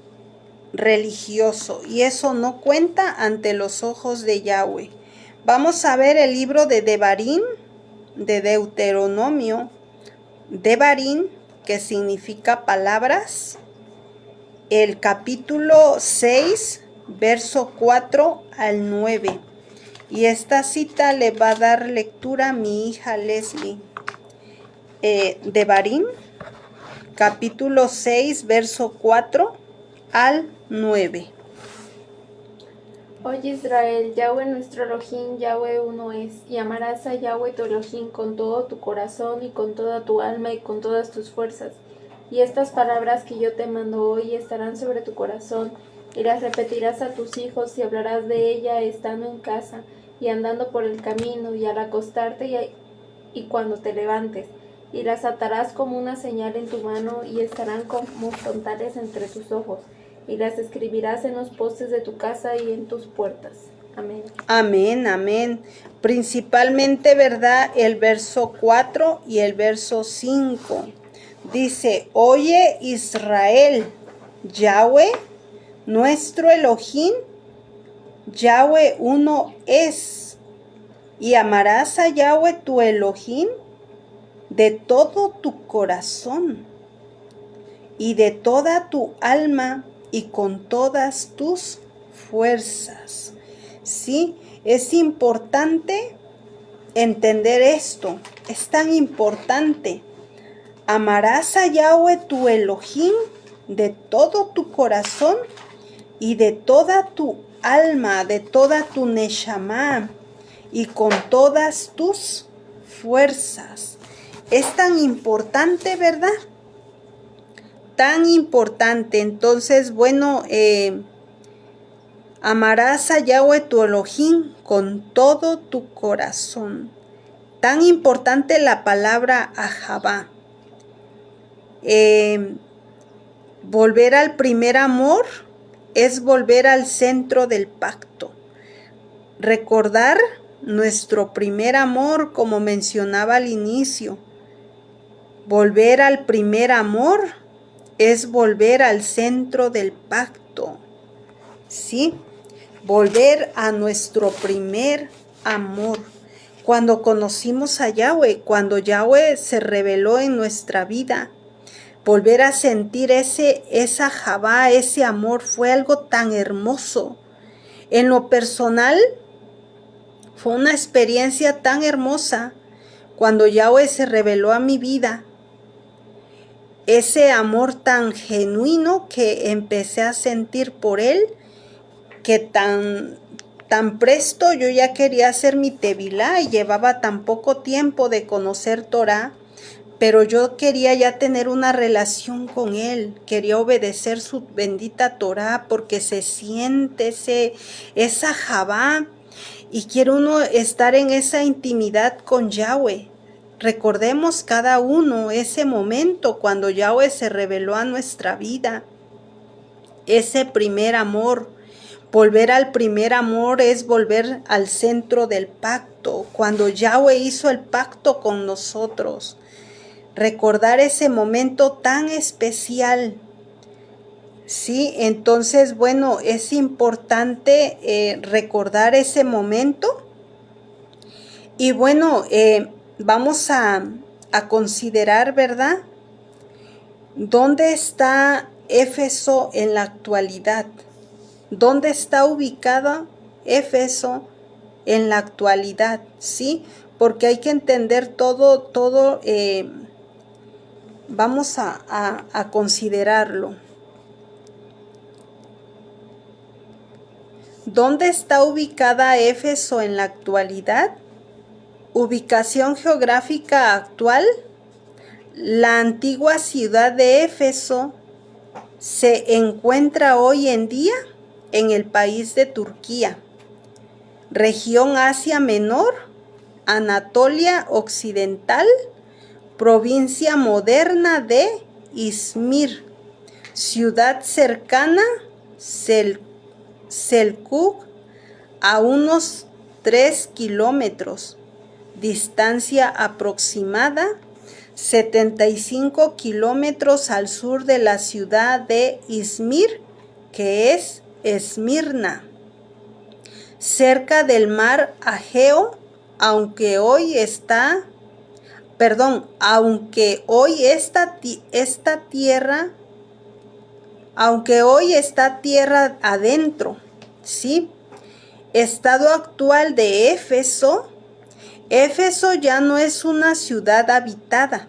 religioso, y eso no cuenta ante los ojos de Yahweh. Vamos a ver el libro de Devarim, de Deuteronomio, Devarim, que significa palabras, el capítulo 6, verso 4 al 9. Y esta cita le va a dar lectura a mi hija Leslie. Devarim, capítulo 6, verso 4 al 9. Oye Israel, Yahweh nuestro Elohim, Yahweh uno es, y amarás a Yahweh tu Elohim con todo tu corazón y con toda tu alma y con todas tus fuerzas. Y estas palabras que yo te mando hoy estarán sobre tu corazón, y las repetirás a tus hijos y hablarás de ella estando en casa, y andando por el camino, y al acostarte y cuando te levantes. Y las atarás como una señal en tu mano, y estarán como frontales entre tus ojos, y las escribirás en los postes de tu casa y en tus puertas. Amén. Amén, amén. Principalmente, ¿verdad? El verso 4 y el verso 5. Dice, oye Israel, Yahweh, nuestro Elohim, Yahweh uno es. Y amarás a Yahweh tu Elohim de todo tu corazón y de toda tu alma y con todas tus fuerzas. Sí, es importante entender esto. Es tan importante. Amarás a Yahweh tu Elohim de todo tu corazón y de toda tu alma, de toda tu neshama y con todas tus fuerzas. Es tan importante, ¿verdad? Tan importante. Entonces, bueno, amarás a Yahweh tu Elohim con todo tu corazón. Tan importante la palabra ahabá. Volver al primer amor es volver al centro del pacto. Recordar nuestro primer amor, como mencionaba al inicio. Volver al primer amor es volver al centro del pacto. ¿Sí? Volver a nuestro primer amor. Cuando conocimos a Yahweh, cuando Yahweh se reveló en nuestra vida, volver a sentir esa Javá, ese amor, fue algo tan hermoso. En lo personal, fue una experiencia tan hermosa cuando Yahweh se reveló a mi vida. Ese amor tan genuino que empecé a sentir por Él, que tan presto yo ya quería hacer mi tevilá y llevaba tan poco tiempo de conocer Torah, pero yo quería ya tener una relación con Él, quería obedecer su bendita Torah porque se siente esa Javá y quiere uno estar en esa intimidad con Yahweh. Recordemos cada uno ese momento cuando Yahweh se reveló a nuestra vida, ese primer amor. Volver al primer amor es volver al centro del pacto, cuando Yahweh hizo el pacto con nosotros. Recordar ese momento tan especial. Sí, entonces, bueno, es importante recordar ese momento. Y bueno, vamos a considerar, ¿verdad? ¿Dónde está Éfeso en la actualidad? ¿Dónde está ubicado Éfeso en la actualidad? ¿Sí? Porque hay que entender todo, vamos a considerarlo. ¿Dónde está ubicada Éfeso en la actualidad? Ubicación geográfica actual. La antigua ciudad de Éfeso se encuentra hoy en día en el país de Turquía, región Asia Menor, Anatolia Occidental, provincia moderna de Izmir, ciudad cercana Selçuk, a unos 3 kilómetros, distancia aproximada 75 kilómetros al sur de la ciudad de Izmir, que es Esmirna, cerca del mar Egeo, aunque hoy esta tierra adentro, ¿sí? Estado actual de Éfeso. Éfeso ya no es una ciudad habitada,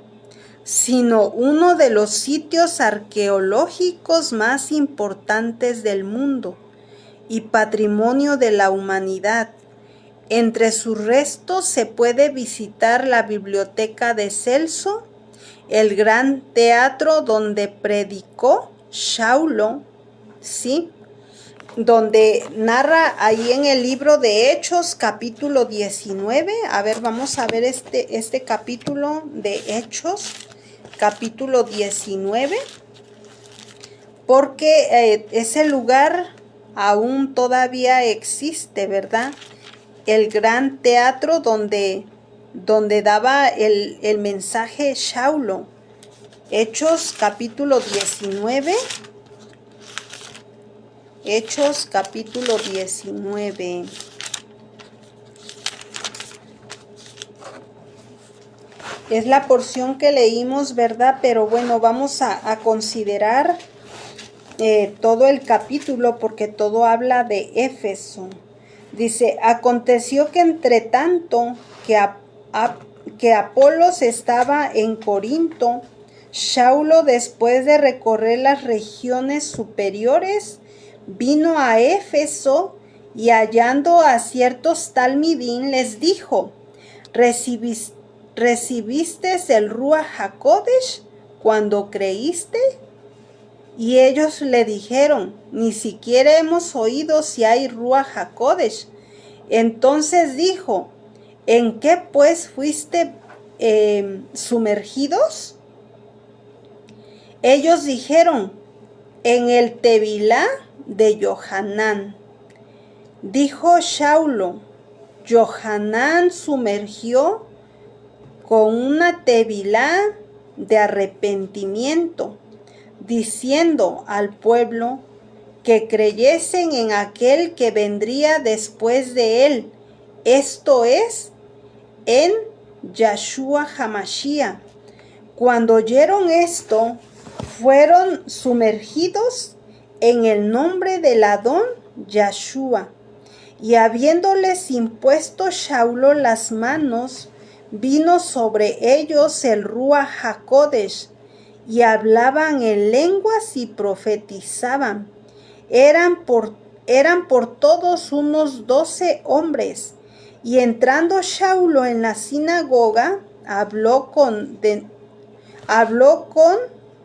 sino uno de los sitios arqueológicos más importantes del mundo y patrimonio de la humanidad. Entre sus restos se puede visitar la biblioteca de Celso, el gran teatro donde predicó Saulo, ¿sí? donde narra ahí en el libro de Hechos, capítulo 19. A ver, vamos a ver este capítulo de Hechos, capítulo 19, porque ese lugar aún todavía existe, ¿verdad? El gran teatro donde daba el mensaje Saulo. Hechos capítulo 19. Hechos capítulo 19. Es la porción que leímos, ¿verdad? Pero bueno, vamos a considerar todo el capítulo porque todo habla de Éfeso. Dice, aconteció que entre tanto que Apolos estaba en Corinto, Saulo, después de recorrer las regiones superiores, vino a Éfeso y hallando a ciertos talmidín les dijo, ¿recibiste el Ruach HaKodesh cuando creíste? Y ellos le dijeron, ni siquiera hemos oído si hay Ruach HaKodesh. Entonces dijo, ¿en qué pues fuiste sumergidos? Ellos dijeron, en el Tevilá de Johanán. Dijo Saulo, Johanán sumergió con una Tevilá de arrepentimiento, diciendo al pueblo que creyesen en aquel que vendría después de él, esto es, en Yahshua HaMashiach. Cuando oyeron esto, fueron sumergidos en el nombre del Adón Yahshua. Y habiéndoles impuesto Saulo las manos, vino sobre ellos el Ruach HaKodesh, y hablaban en lenguas y profetizaban. Eran por todos unos 12 hombres. Y entrando Saulo en la sinagoga, habló con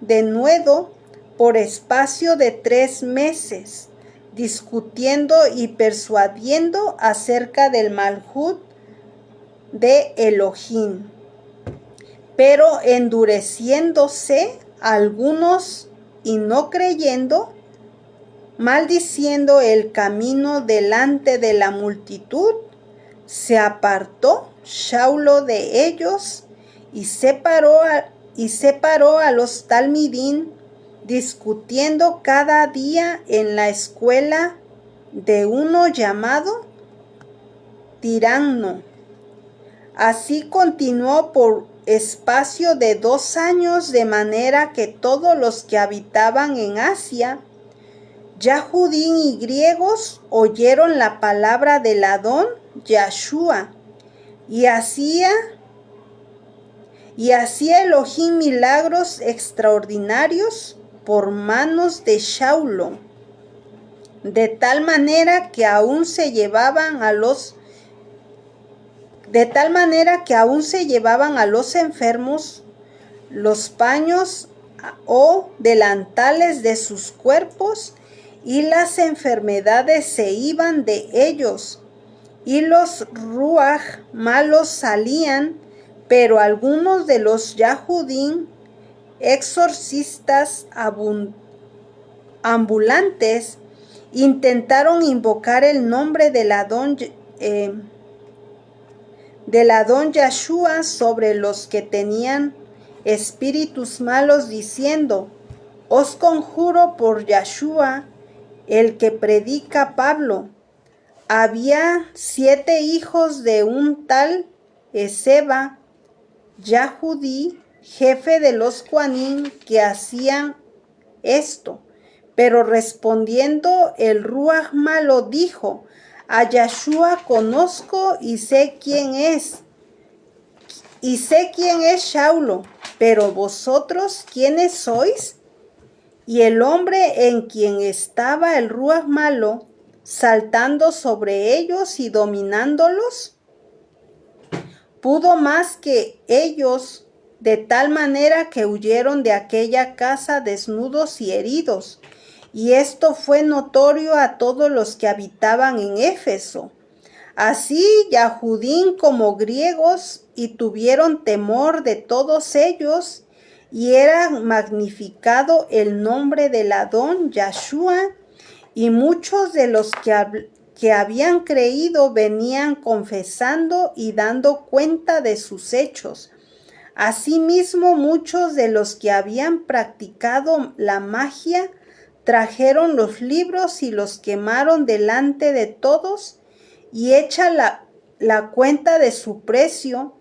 denuedo por espacio de 3 meses, discutiendo y persuadiendo acerca del Malhut de Elohim. Pero endureciéndose algunos y no creyendo, maldiciendo el camino delante de la multitud, se apartó Saulo de ellos y separó a los talmidín, discutiendo cada día en la escuela de uno llamado Tiranno. Así continuó por espacio de 2 años, de manera que todos los que habitaban en Asia, ya judíos y griegos, oyeron la palabra del Adón Yahshua, y hacía Elohim milagros extraordinarios por manos de Saulo, de tal manera que aún se llevaban a los enfermos los paños o delantales de sus cuerpos, y las enfermedades se iban de ellos, y los ruaj malos salían. Pero algunos de los Yahudim, exorcistas ambulantes, intentaron invocar el nombre del Adón Yahshua sobre los que tenían espíritus malos, diciendo, os conjuro por Yahshua, el que predica Pablo. Había 7 hijos de un tal Ezeba, Yahudí, jefe de los Juanín, que hacían esto. Pero respondiendo el Ruaj malo dijo, a Yahshua conozco y sé quién es Saulo, pero vosotros, ¿quiénes sois? Y el hombre en quien estaba el Ruaj malo, saltando sobre ellos y dominándolos, pudo más que ellos, de tal manera que huyeron de aquella casa desnudos y heridos. y esto fue notorio a todos los que habitaban en Éfeso. Así Yahudín como griegos, y tuvieron temor de todos ellos, y era magnificado el nombre del Adón Yahshua, y muchos de los que habían creído venían confesando y dando cuenta de sus hechos. Asimismo, muchos de los que habían practicado la magia trajeron los libros y los quemaron delante de todos, y hecha la cuenta de su precio,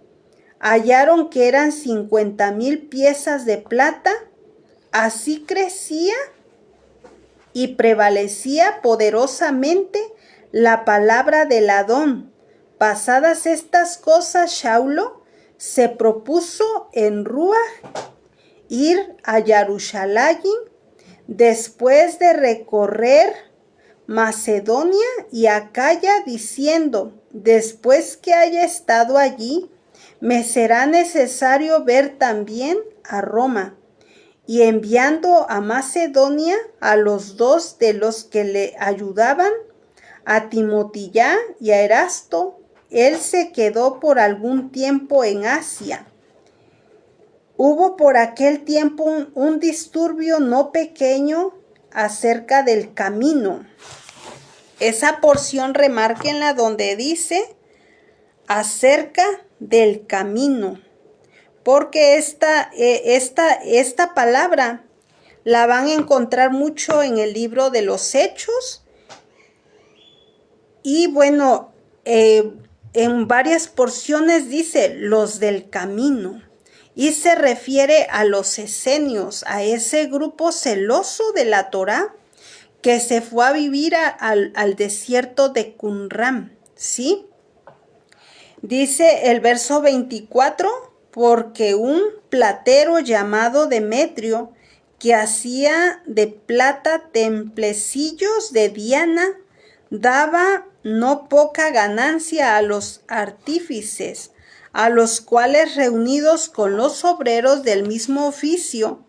hallaron que eran 50,000 piezas de plata. Así crecía y prevalecía poderosamente la palabra del Adón. Pasadas estas cosas, Shaulo se propuso en Ruach ir a Jerusalén después de recorrer Macedonia y Acaya, diciendo: después que haya estado allí, me será necesario ver también a Roma. Y enviando a Macedonia a los 2 de los que le ayudaban, a Timotía y a Erasto, él se quedó por algún tiempo en Asia. Hubo por aquel tiempo un disturbio no pequeño acerca del camino. Esa porción remárquenla donde dice acerca del camino, porque esta palabra la van a encontrar mucho en el libro de los Hechos, y bueno, en varias porciones dice los del camino, y se refiere a los esenios, a ese grupo celoso de la Torá que se fue a vivir al desierto de Qumran, ¿sí? Dice el verso 24, porque un platero llamado Demetrio, que hacía de plata templecillos de Diana, daba no poca ganancia a los artífices, a los cuales, reunidos con los obreros del mismo oficio,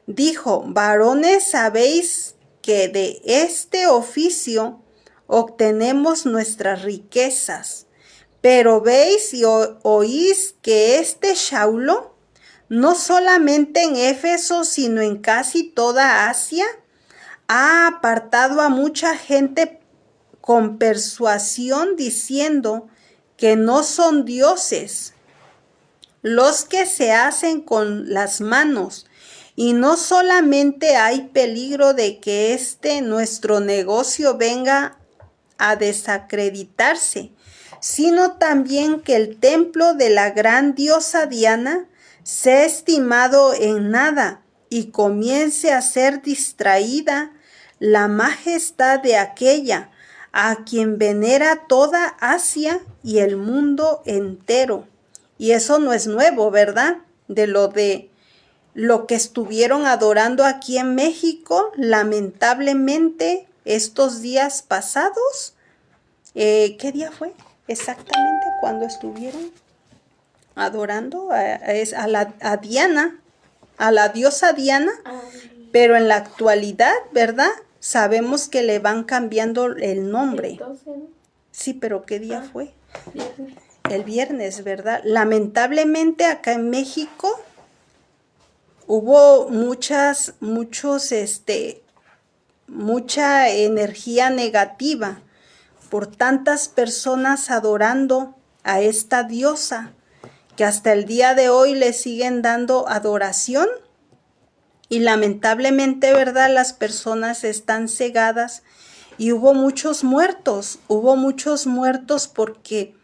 dijo: varones, sabéis que de este oficio obtenemos nuestras riquezas, pero veis y oís que este Shaulo, no solamente en Éfeso, sino en casi toda Asia, ha apartado a mucha gente con persuasión, diciendo que no son dioses los que se hacen con las manos. Y no solamente hay peligro de que nuestro negocio venga a desacreditarse, sino también que el templo de la gran diosa Diana sea estimado en nada y comience a ser distraída la majestad de aquella a quien venera toda Asia y el mundo entero. Y eso no es nuevo, ¿verdad? De lo que estuvieron adorando aquí en México, lamentablemente, estos días pasados. ¿Qué día fue exactamente cuando estuvieron adorando a Diana, a la diosa Diana? Pero en la actualidad, ¿verdad? Sabemos que le van cambiando el nombre. Sí, pero ¿qué día fue? El viernes, ¿verdad? Lamentablemente acá en México hubo mucha energía negativa por tantas personas adorando a esta diosa, que hasta el día de hoy le siguen dando adoración. Y lamentablemente, ¿verdad? Las personas están cegadas y hubo muchos muertos porque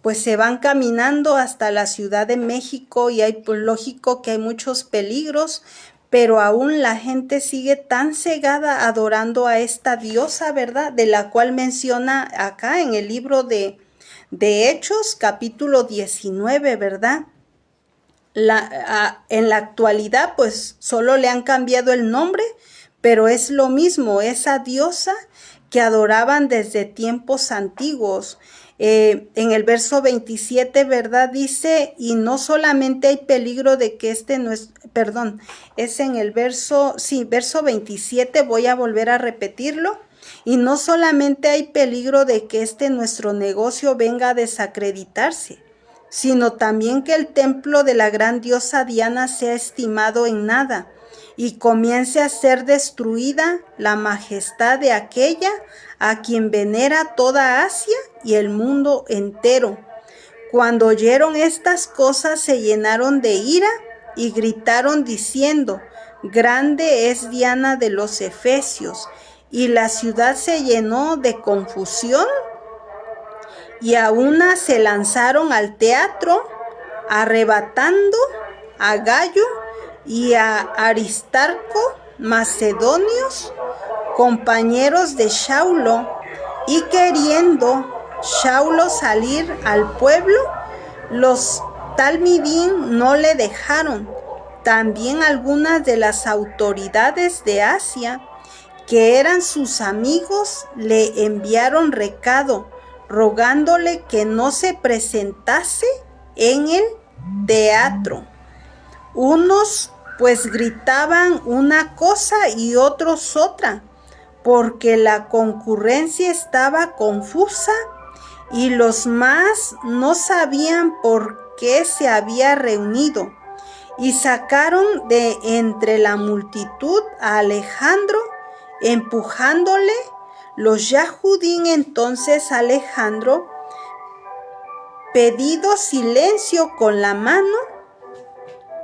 pues se van caminando hasta la Ciudad de México y hay, pues lógico que hay muchos peligros, pero aún la gente sigue tan cegada adorando a esta diosa, ¿verdad? De la cual menciona acá en el libro de Hechos, capítulo 19, ¿verdad? En la actualidad, pues solo le han cambiado el nombre, pero es lo mismo, esa diosa que adoraban desde tiempos antiguos. en el verso 27, ¿verdad? Dice, y no solamente hay peligro de que es en el verso 27, voy a volver a repetirlo. Y no solamente hay peligro de que nuestro negocio venga a desacreditarse, sino también que el templo de la gran diosa Diana sea estimado en nada y comience a ser destruida la majestad de aquella a quien venera toda Asia y el mundo entero. Cuando oyeron estas cosas se llenaron de ira y gritaron diciendo, grande es Diana de los Efesios, y la ciudad se llenó de confusión. Y a una se lanzaron al teatro, arrebatando a Gallo y a Aristarco, macedonios, compañeros de Saulo, y queriendo Saulo salir al pueblo, los talmidín no le dejaron. También algunas de las autoridades de Asia, que eran sus amigos, le enviaron recado, rogándole que no se presentase en el teatro. Unos pues gritaban una cosa y otros otra, porque la concurrencia estaba confusa y los más no sabían por qué se había reunido. Y sacaron de entre la multitud a Alejandro, empujándole. Los Yahudín entonces a Alejandro, pedido silencio con la mano,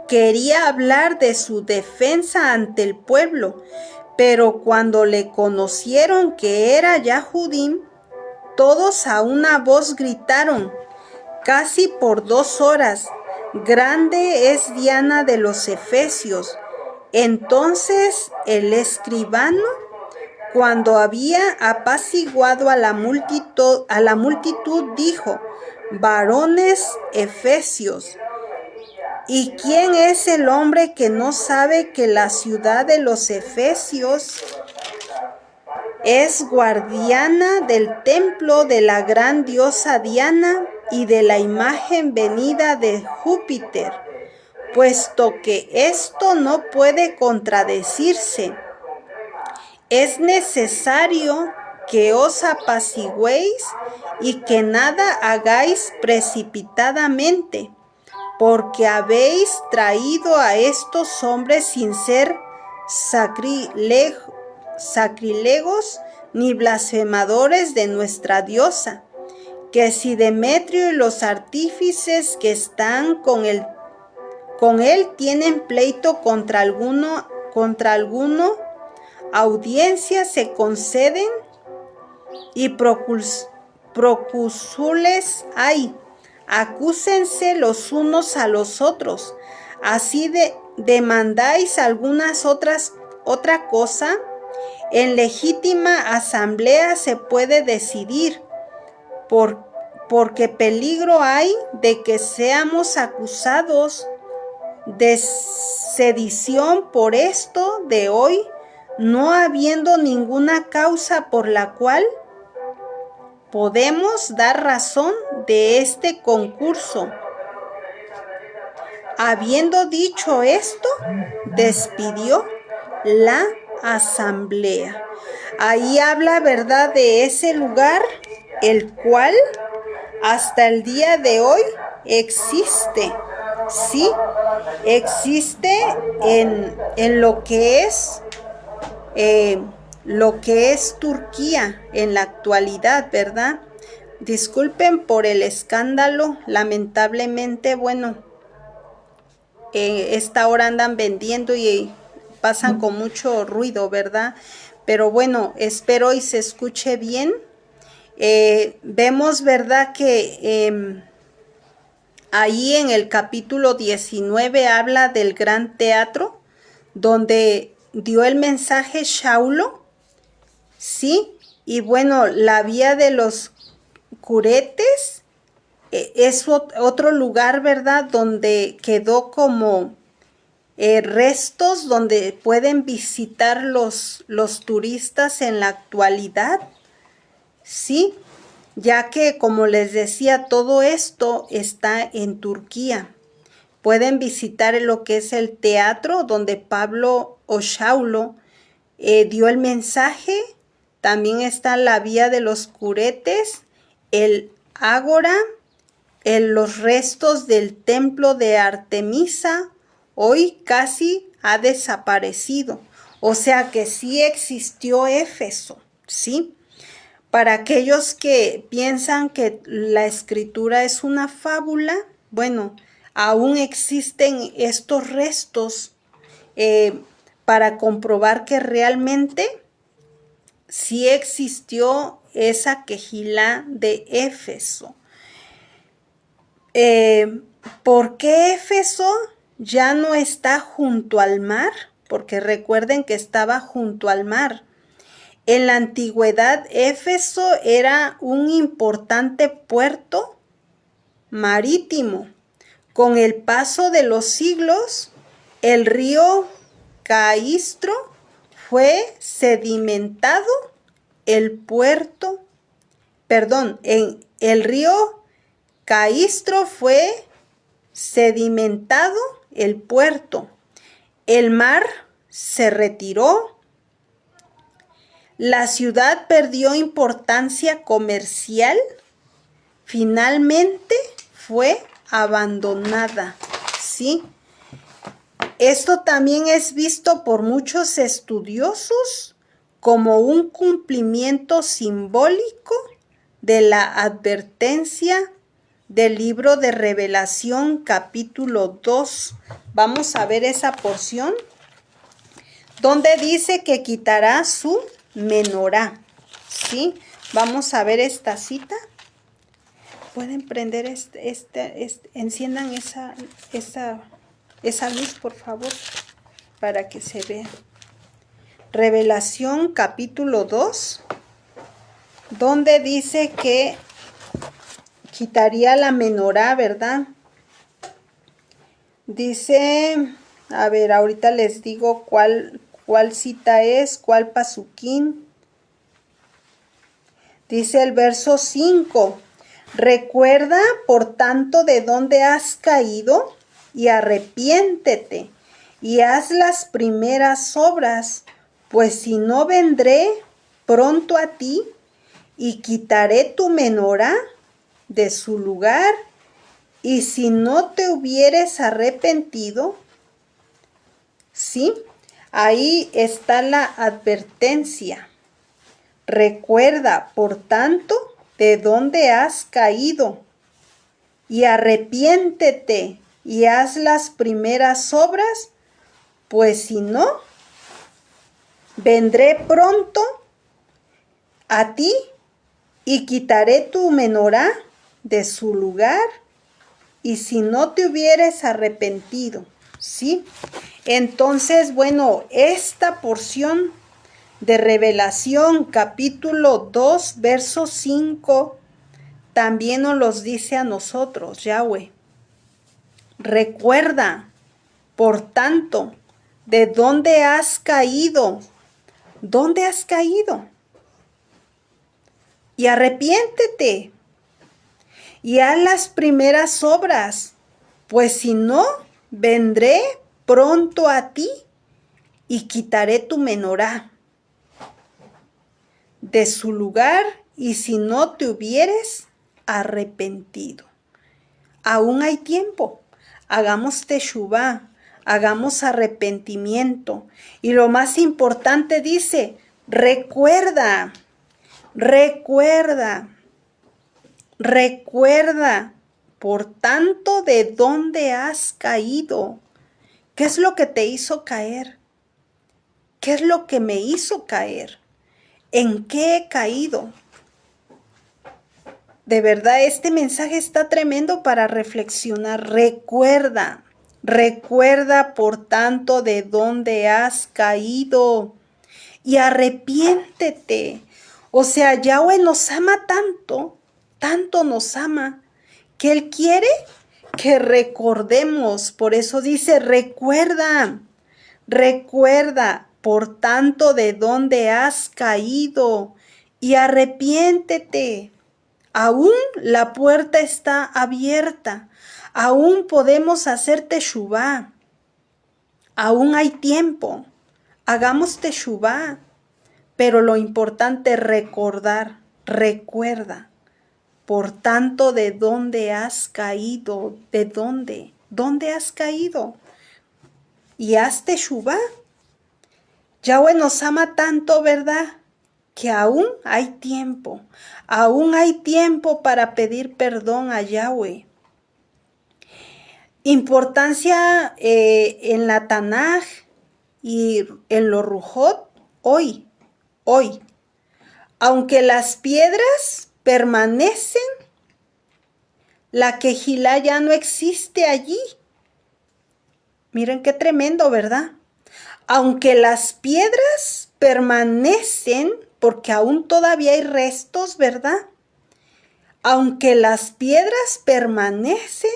quería hablar de su defensa ante el pueblo, pero cuando le conocieron que era Yahudín, todos a una voz gritaron, casi por 2 horas, grande es Diana de los Efesios. Entonces el escribano, cuando había apaciguado a la multitud, dijo, varones efesios, ¿y quién es el hombre que no sabe que la ciudad de los Efesios es guardiana del templo de la gran diosa Diana y de la imagen venida de Júpiter? Puesto que esto no puede contradecirse, es necesario que os apaciguéis y que nada hagáis precipitadamente, porque habéis traído a estos hombres sin ser sacrílegos ni blasfemadores de nuestra diosa, que si Demetrio y los artífices que están con él tienen pleito contra alguno, audiencias se conceden y procusules hay, acúsense los unos a los otros. Así demandáis otra cosa, en legítima asamblea se puede decidir, porque peligro hay de que seamos acusados de sedición por esto de hoy, no habiendo ninguna causa por la cual podemos dar razón de este concurso. Habiendo dicho esto, despidió la asamblea. Ahí habla, ¿verdad?, de ese lugar, el cual hasta el día de hoy existe. Sí, existe en lo que es Turquía en la actualidad, ¿verdad? Disculpen por el escándalo, lamentablemente, bueno, esta hora andan vendiendo y pasan con mucho ruido, ¿verdad? Pero bueno, espero y se escuche bien. Vemos, ¿verdad?, que ahí en el capítulo 19 habla del gran teatro, donde dio el mensaje Saulo, ¿sí? Y bueno, la vía de los curetes es otro lugar, ¿verdad?, donde quedó como restos donde pueden visitar los turistas en la actualidad, ¿sí? ya que, como les decía, todo esto está en Turquía. Pueden visitar lo que es el teatro donde Pablo o Saulo dio el mensaje. También está la Vía de los Curetes, el Ágora, los restos del templo de Artemisa. Hoy casi ha desaparecido. O sea que sí existió Éfeso, ¿sí? Para aquellos que piensan que la escritura es una fábula, bueno, aún existen estos restos para comprobar que realmente sí existió esa Quejilá de Éfeso. ¿Por qué Éfeso ya no está junto al mar? Porque recuerden que estaba junto al mar. En la antigüedad, Éfeso era un importante puerto marítimo. Con el paso de los siglos, el río Caistro fue sedimentado, el río Caistro fue sedimentado el puerto. El mar se retiró. La ciudad perdió importancia comercial. Finalmente fue abandonada, ¿sí? Esto también es visto por muchos estudiosos como un cumplimiento simbólico de la advertencia del libro de Revelación, capítulo 2. Vamos a ver esa porción donde dice que quitará su menorá, ¿sí? Vamos a ver esta cita. Pueden prender enciendan esa luz, por favor, para que se vea. Revelación capítulo 2, donde dice que quitaría la menorá, ¿verdad? Dice, a ver, ahorita les digo cuál cita es, cuál pasuquín. Dice el verso 5. Recuerda, por tanto, de dónde has caído y arrepiéntete y haz las primeras obras, pues si no vendré pronto a ti y quitaré tu menorá de su lugar, y si no te hubieres arrepentido, ¿sí? Ahí está la advertencia. Recuerda, por tanto, de dónde has caído y arrepiéntete y haz las primeras obras, pues si no, vendré pronto a ti y quitaré tu menorá de su lugar, y si no te hubieres arrepentido, ¿sí? Entonces, bueno, esta porción de Revelación, capítulo 2, verso 5, también nos los dice a nosotros, Yahweh. Recuerda, por tanto, de dónde has caído. ¿Dónde has caído? Y arrepiéntete y haz las primeras obras, pues si no, vendré pronto a ti y quitaré tu menorá de su lugar, y si no te hubieres arrepentido. Aún hay tiempo. Hagamos teshuvá, hagamos arrepentimiento. Y lo más importante dice, recuerda, por tanto, de dónde has caído. ¿Qué es lo que te hizo caer? ¿Qué es lo que me hizo caer? ¿En qué he caído? De verdad, este mensaje está tremendo para reflexionar. Recuerda, por tanto, de dónde has caído y arrepiéntete. O sea, Yahweh nos ama tanto nos ama, que Él quiere que recordemos. Por eso dice, recuerda, por tanto, de dónde has caído y arrepiéntete. Aún la puerta está abierta. Aún podemos hacer teshuvá. Aún hay tiempo. Hagamos teshuvá. Pero lo importante es recordar. Recuerda. Por tanto, ¿de dónde has caído? ¿De dónde? ¿Dónde has caído? Y haz teshuvá. Yahweh nos ama tanto, ¿verdad? Que aún hay tiempo. Aún hay tiempo para pedir perdón a Yahweh. Importancia en la Tanaj y en los Rujot hoy. Aunque las piedras permanecen, la Kejilá ya no existe allí. Miren qué tremendo, ¿verdad? Aunque las piedras permanecen, porque aún todavía hay restos, ¿verdad? Aunque las piedras permanecen,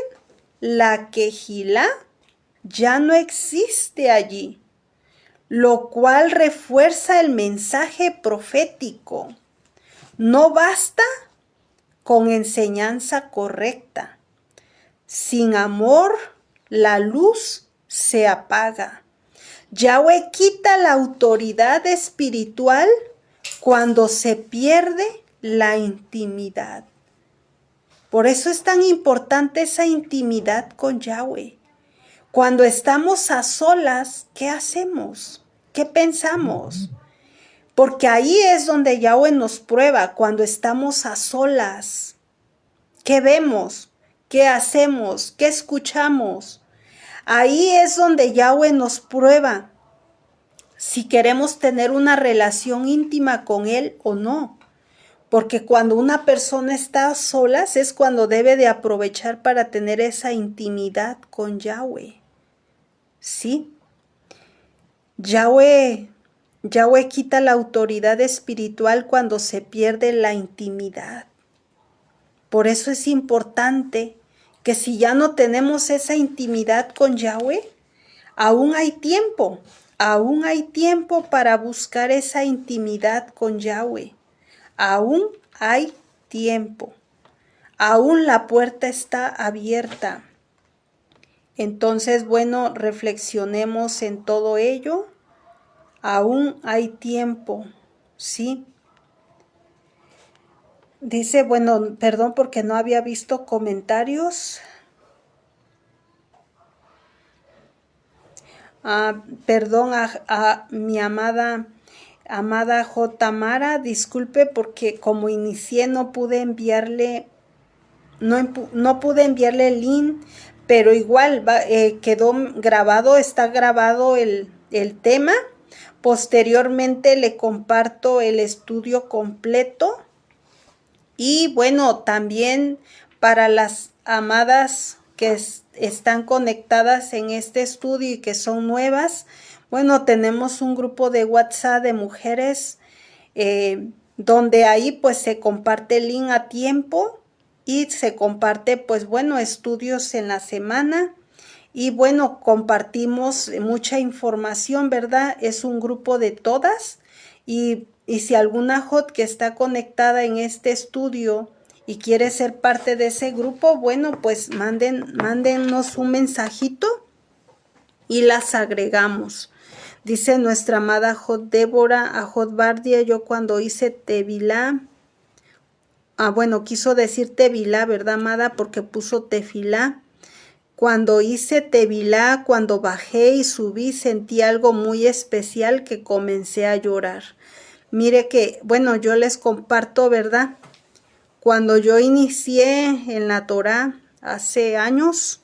la Kejilá ya no existe allí, lo cual refuerza el mensaje profético. No basta con enseñanza correcta. Sin amor, la luz se apaga. Yahweh quita la autoridad espiritual cuando se pierde la intimidad. Por eso es tan importante esa intimidad con Yahweh. Cuando estamos a solas, ¿qué hacemos? ¿Qué pensamos? Porque ahí es donde Yahweh nos prueba, cuando estamos a solas. ¿Qué vemos? ¿Qué hacemos? ¿Qué escuchamos? Ahí es donde Yahweh nos prueba si queremos tener una relación íntima con Él o no. Porque cuando una persona está a solas es cuando debe de aprovechar para tener esa intimidad con Yahweh. ¿Sí? Yahweh quita la autoridad espiritual cuando se pierde la intimidad. Por eso es importante que si ya no tenemos esa intimidad con Yahweh, aún hay tiempo para buscar esa intimidad con Yahweh. Aún hay tiempo. Aún la puerta está abierta. Entonces, bueno, reflexionemos en todo ello. Aún hay tiempo, ¿sí? Dice, bueno, perdón porque no había visto comentarios. Perdón a mi amada J. Mara, disculpe porque como inicié no pude enviarle el link, pero igual quedó grabado, está grabado el tema. Posteriormente le comparto el estudio completo. Y bueno, también para las amadas que están conectadas en este estudio y que son nuevas, bueno, tenemos un grupo de WhatsApp de mujeres donde ahí pues se comparte el link a tiempo y se comparte pues bueno, estudios en la semana y bueno, compartimos mucha información, ¿verdad? Es un grupo de todas y si alguna hot que está conectada en este estudio y quiere ser parte de ese grupo, bueno, pues mándennos un mensajito y las agregamos. Dice nuestra amada Hot Débora a Hot Bardia, yo cuando hice Tevilá, bueno, quiso decir Tevilá, ¿verdad, amada? Porque puso Tefilá. Cuando hice Tevilá, cuando bajé y subí, sentí algo muy especial que comencé a llorar. Mire que, bueno, yo les comparto, ¿verdad? Cuando yo inicié en la Torá hace años,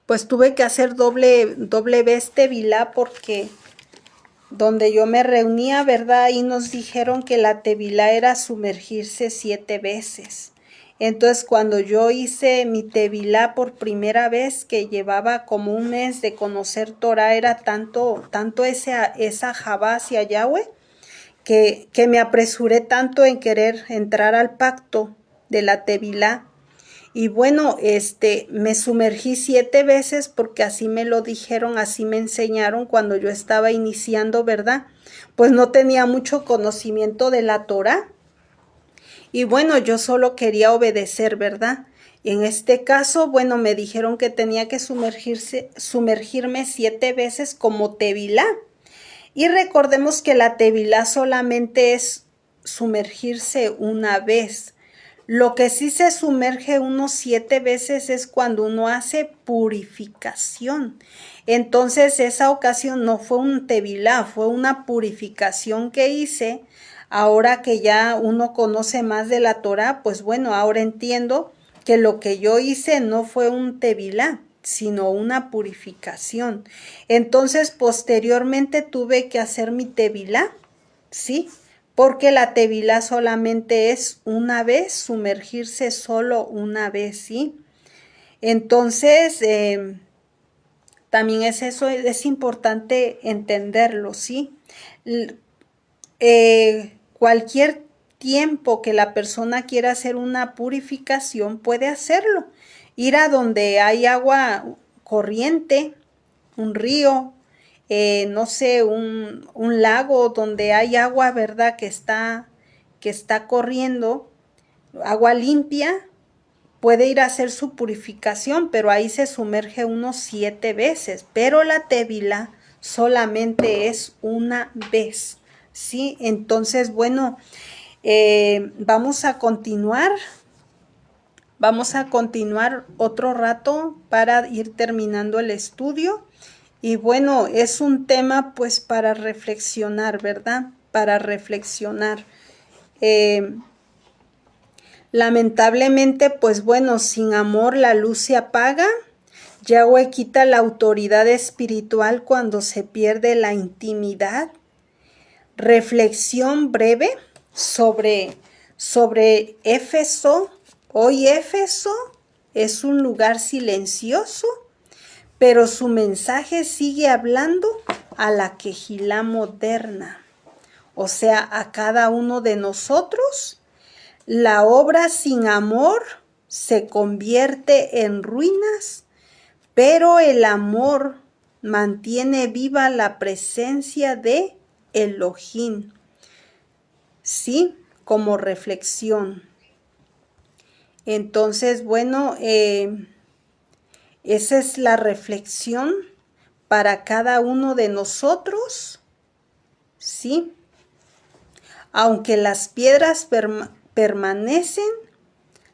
pues tuve que hacer doble vez Tevilá porque donde yo me reunía, ¿verdad? Ahí nos dijeron que la Tevilá era sumergirse 7 veces. Entonces, cuando yo hice mi Tevilá por primera vez, que llevaba como un mes de conocer Torah, era tanto esa Javá hacia Yahweh, que me apresuré tanto en querer entrar al pacto de la Tevilá. Y bueno, me sumergí 7 veces porque así me lo dijeron, así me enseñaron cuando yo estaba iniciando, ¿verdad? Pues no tenía mucho conocimiento de la Torah. Y bueno, yo solo quería obedecer, ¿verdad? En este caso, bueno, me dijeron que tenía que sumergirme 7 veces como tevilá. Y recordemos que la tevilá solamente es sumergirse una vez. Lo que sí se sumerge unos 7 veces es cuando uno hace purificación. Entonces, esa ocasión no fue un tevilá, fue una purificación que hice. Ahora que ya uno conoce más de la Torá, pues bueno, ahora entiendo que lo que yo hice no fue un tevilá, sino una purificación. Entonces, posteriormente tuve que hacer mi tevilá, ¿sí? Porque la tevilá solamente es una vez, sumergirse solo una vez, ¿sí? Entonces, también es importante entenderlo, ¿sí? Cualquier tiempo que la persona quiera hacer una purificación puede hacerlo. Ir a donde hay agua corriente, un río, no sé, un lago donde hay agua, ¿verdad? Que está corriendo, agua limpia, puede ir a hacer su purificación, pero ahí se sumerge unos 7 veces. Pero la tevilá solamente es una vez, ¿sí? Entonces, bueno, vamos a continuar otro rato para ir terminando el estudio. Y bueno, es un tema pues para reflexionar, ¿verdad? Para reflexionar. Lamentablemente, pues bueno, sin amor la luz se apaga. Yahweh quita la autoridad espiritual cuando se pierde la intimidad. Reflexión breve sobre Éfeso. Hoy Éfeso es un lugar silencioso, pero su mensaje sigue hablando a la Quejilá moderna, o sea, a cada uno de nosotros. La obra sin amor se convierte en ruinas, pero el amor mantiene viva la presencia de Elohim. Sí, como reflexión. Entonces, bueno, esa es la reflexión para cada uno de nosotros, ¿sí? Aunque las piedras permanecen,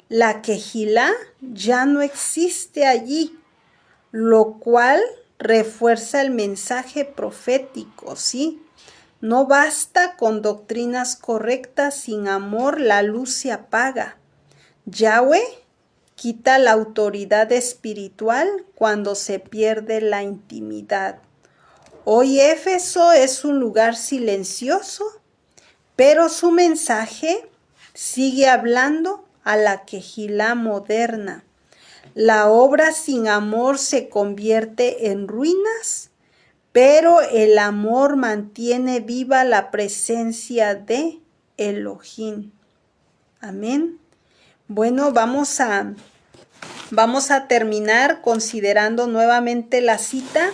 la Quejilá ya no existe allí, lo cual refuerza el mensaje profético, ¿sí? No basta con doctrinas correctas, sin amor la luz se apaga. Yahweh quita la autoridad espiritual cuando se pierde la intimidad. Hoy Éfeso es un lugar silencioso, pero su mensaje sigue hablando a la Quejilá moderna. La obra sin amor se convierte en ruinas, pero el amor mantiene viva la presencia de Elohim. Amén. Bueno, vamos a terminar considerando nuevamente la cita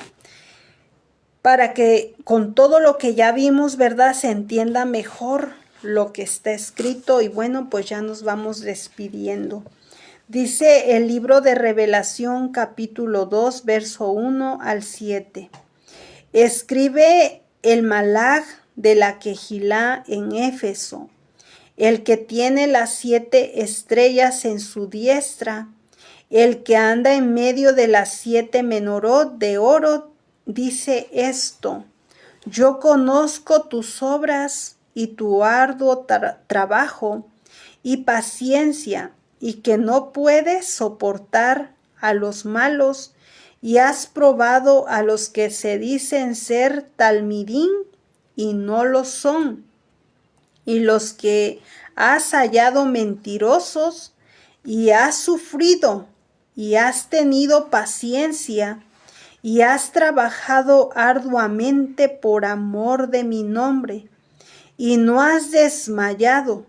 para que con todo lo que ya vimos, ¿verdad?, se entienda mejor lo que está escrito. Y bueno, pues ya nos vamos despidiendo. Dice el libro de Revelación, capítulo 2, verso 1 al 7. Escribe el malaj de la Quejilá en Éfeso, el que tiene las 7 estrellas en su diestra, el que anda en medio de las 7 menorot de oro, dice esto: yo conozco tus obras y tu arduo trabajo y paciencia, y que no puedes soportar a los malos, y has probado a los que se dicen ser talmidín y no lo son, y los que has hallado mentirosos, y has sufrido, y has tenido paciencia, y has trabajado arduamente por amor de mi nombre, y no has desmayado.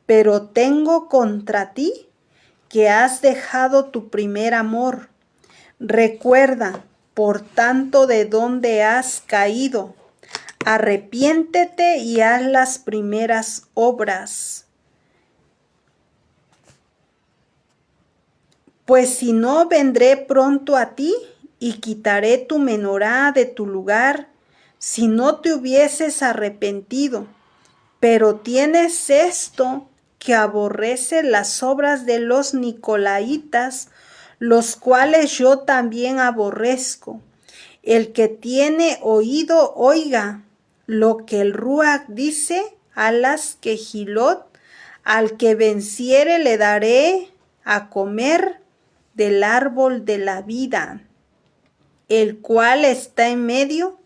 Pero tengo contra ti que has dejado tu primer amor. Recuerda, por tanto, de dónde has caído. Arrepiéntete y haz las primeras obras. Pues si no, vendré pronto a ti y quitaré tu menorá de tu lugar, si no te hubieses arrepentido. Pero tienes esto, que aborrece las obras de los nicolaitas, los cuales yo también aborrezco. El que tiene oído, oiga lo que el Ruach dice a las quejilot. Al que venciere le daré a comer del árbol de la vida, el cual está en medio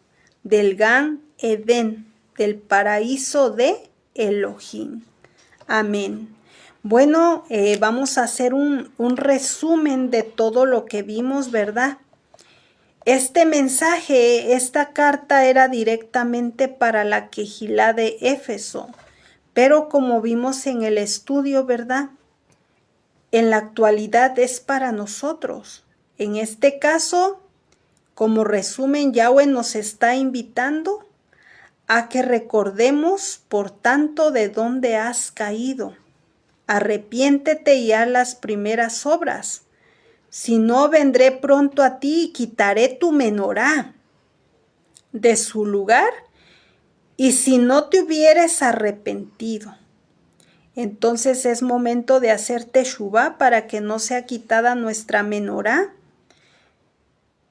del Gan Edén, del paraíso de Elohim. Amén. Bueno, vamos a hacer un resumen de todo lo que vimos, ¿verdad? Este mensaje, esta carta era directamente para la quejilá de Éfeso, pero como vimos en el estudio, ¿verdad? En la actualidad es para nosotros. En este caso, como resumen, Yahweh nos está invitando a que recordemos, por tanto, de dónde has caído. Arrepiéntete y haz las primeras obras. Si no, vendré pronto a ti y quitaré tu menorá de su lugar, y si no te hubieres arrepentido. Entonces es momento de hacer teshuvá para que no sea quitada nuestra menorá.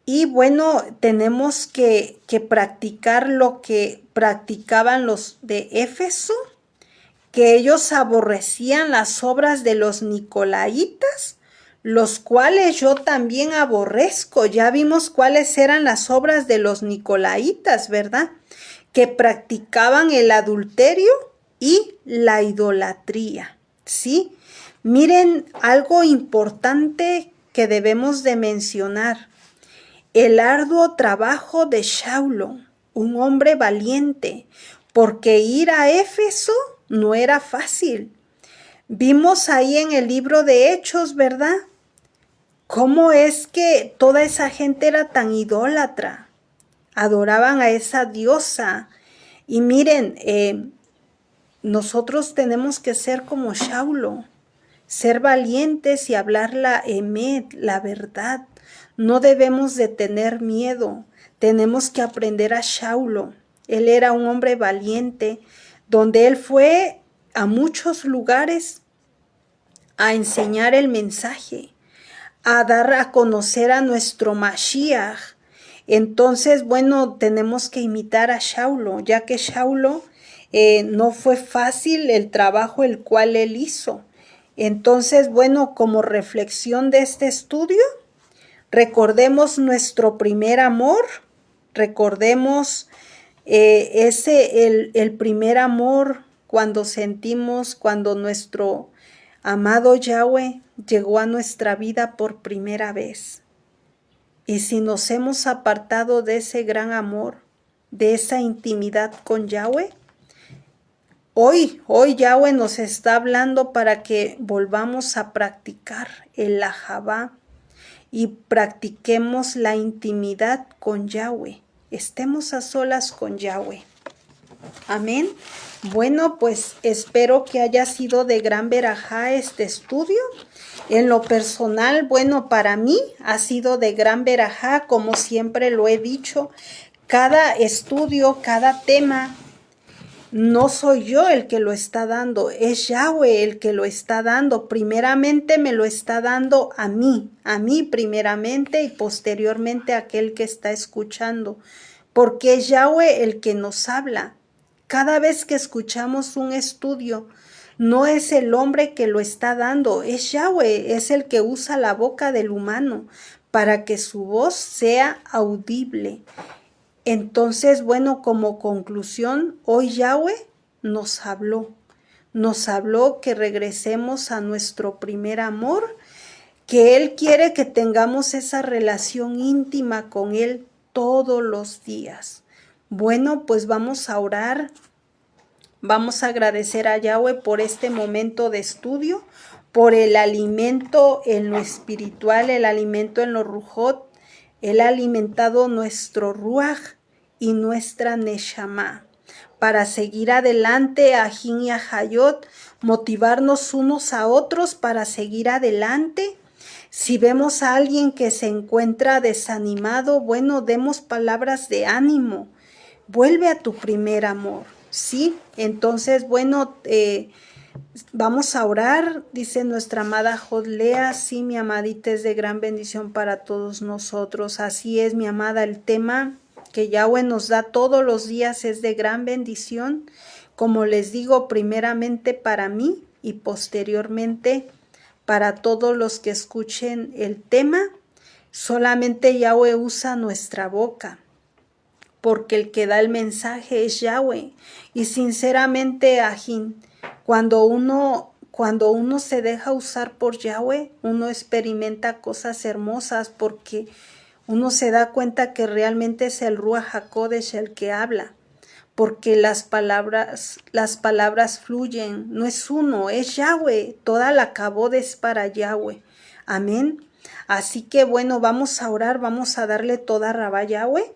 Y bueno, tenemos que practicar lo que practicaban los de Éfeso, que ellos aborrecían las obras de los nicolaitas, los cuales yo también aborrezco. Ya vimos cuáles eran las obras de los nicolaitas, ¿verdad? Que practicaban el adulterio y la idolatría, ¿sí? Miren algo importante que debemos de mencionar. El arduo trabajo de Saulo, un hombre valiente, porque ir a Éfeso no era fácil. Vimos ahí en el libro de Hechos, ¿verdad? ¿Cómo es que toda esa gente era tan idólatra? Adoraban a esa diosa. Y miren, nosotros tenemos que ser como Saulo, ser valientes y hablar la emet, la verdad. No debemos de tener miedo, tenemos que aprender a Saulo. Él era un hombre valiente, donde él fue a muchos lugares a enseñar el mensaje, a dar a conocer a nuestro Mashiach. Entonces, bueno, tenemos que imitar a Saulo, ya que Saulo no fue fácil el trabajo el cual él hizo. Entonces, bueno, como reflexión de este estudio, recordemos nuestro primer amor, recordemos el primer amor cuando sentimos, cuando nuestro amado Yahweh llegó a nuestra vida por primera vez. Y si nos hemos apartado de ese gran amor, de esa intimidad con Yahweh, hoy Yahweh nos está hablando para que volvamos a practicar el Ahavá y practiquemos la intimidad con Yahweh. Estemos a solas con Yahweh. Amén. Bueno, pues espero que haya sido de gran verajá este estudio. En lo personal, bueno, para mí ha sido de gran verajá, como siempre lo he dicho. Cada estudio, cada tema, no soy yo el que lo está dando, es Yahweh el que lo está dando. Primeramente me lo está dando a mí primeramente y posteriormente a aquel que está escuchando, porque es Yahweh el que nos habla. Cada vez que escuchamos un estudio, no es el hombre que lo está dando, es Yahweh, es el que usa la boca del humano para que su voz sea audible. Entonces, bueno, como conclusión, hoy Yahweh nos habló que regresemos a nuestro primer amor, que Él quiere que tengamos esa relación íntima con Él todos los días. Bueno, pues vamos a orar, vamos a agradecer a Yahweh por este momento de estudio, por el alimento en lo espiritual, el alimento en lo rujot. Él ha alimentado nuestro ruaj y nuestra neshama para seguir adelante, ajín y ajayot, motivarnos unos a otros para seguir adelante, Si vemos a alguien que se encuentra desanimado, bueno, demos palabras de ánimo. Vuelve a tu primer amor, ¿sí? Entonces, bueno, vamos a orar, dice nuestra amada Jodlea. Sí, mi amadita, es de gran bendición para todos nosotros. Así es, mi amada, el tema que Yahweh nos da todos los días es de gran bendición. Como les digo, primeramente para mí y posteriormente para todos los que escuchen el tema. Solamente Yahweh usa nuestra boca, porque el que da el mensaje es Yahweh. Y sinceramente, Ajín, cuando uno se deja usar por Yahweh, uno experimenta cosas hermosas, porque uno se da cuenta que realmente es el Ruach HaKodesh el que habla, porque las palabras fluyen, no es uno, es Yahweh, toda la kabod es para Yahweh. Amén. Así que bueno, vamos a orar, vamos a darle toda rabá a Yahweh.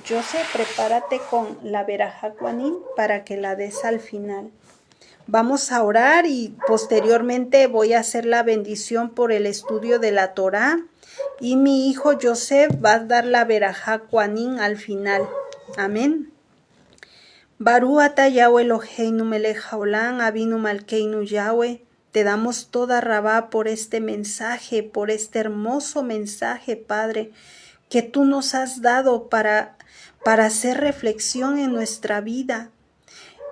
José, prepárate con la verajá Juanín para que la des al final. Vamos a orar y posteriormente voy a hacer la bendición por el estudio de la Torá, y mi hijo Joseph va a dar la verajá Juanín al final. Amén. Barú ata Yahweh Eloheinu melech haolam, Avinu malkeinu Yahweh. Te damos toda rabá por este mensaje, por este hermoso mensaje, Padre, que tú nos has dado para hacer reflexión en nuestra vida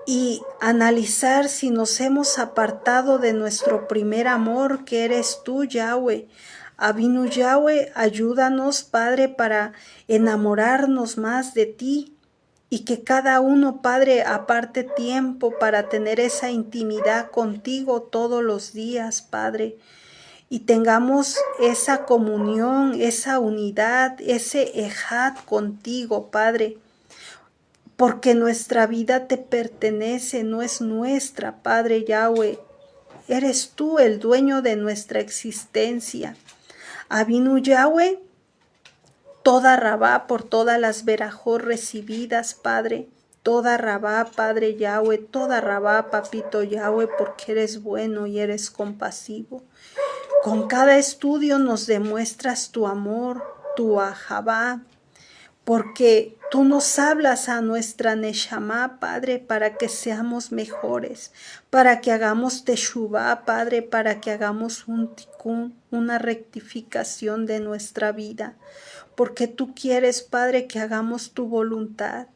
y analizar si nos hemos apartado de nuestro primer amor, que eres tú, Yahweh. Avinu Yahweh, ayúdanos, Padre, para enamorarnos más de ti, y que cada uno, Padre, aparte tiempo para tener esa intimidad contigo todos los días, Padre, y tengamos esa comunión, esa unidad, ese ejad contigo, Padre, porque nuestra vida te pertenece, no es nuestra, Padre Yahweh. Eres tú el dueño de nuestra existencia. Avinu Yahweh, toda rabá por todas las verajot recibidas, Padre. Toda rabá, Padre Yahweh, toda rabá, Papito Yahweh, porque eres bueno y eres compasivo. Con cada estudio nos demuestras tu amor, tu ahabá, porque tú nos hablas a nuestra Neshama, Padre, para que seamos mejores, para que hagamos teshuvá, Padre, para que hagamos un tikkun, una rectificación de nuestra vida, porque tú quieres, Padre, que hagamos tu voluntad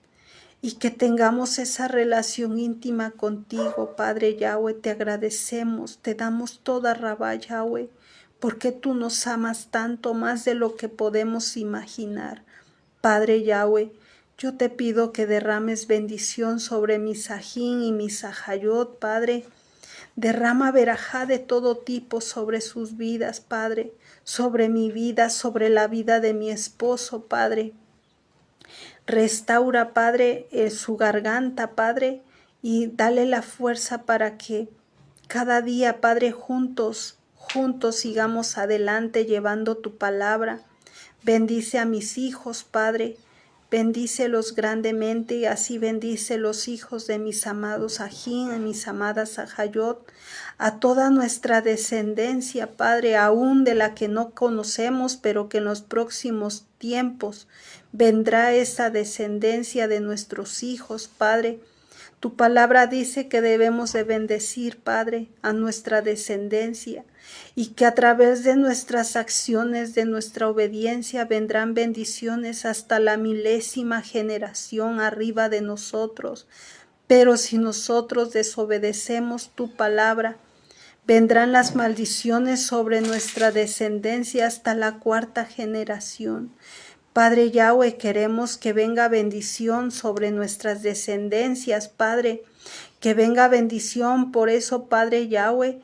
y que tengamos esa relación íntima contigo, Padre Yahweh. Te agradecemos, te damos toda rabá, Yahweh, porque tú nos amas tanto, más de lo que podemos imaginar. Padre Yahweh, yo te pido que derrames bendición sobre mi sajín y mi sajayot, Padre. Derrama verajá de todo tipo sobre sus vidas, Padre, sobre mi vida, sobre la vida de mi esposo, Padre. Restaura, Padre, su garganta, Padre, y dale la fuerza para que cada día, Padre, juntos sigamos adelante llevando tu palabra. Bendice a mis hijos, Padre, bendícelos grandemente, y así bendice los hijos de mis amados ajín, a mis amadas ajayot, a toda nuestra descendencia, Padre, aún de la que no conocemos, pero que en los próximos tiempos vendrá esa descendencia de nuestros hijos, Padre. Tu palabra dice que debemos de bendecir, Padre, a nuestra descendencia, y que a través de nuestras acciones, de nuestra obediencia, vendrán bendiciones hasta la 1000ª generación arriba de nosotros. Pero si nosotros desobedecemos tu palabra, vendrán las maldiciones sobre nuestra descendencia hasta la 4ª generación. Padre Yahweh, queremos que venga bendición sobre nuestras descendencias, Padre, que venga bendición. Por eso, Padre Yahweh,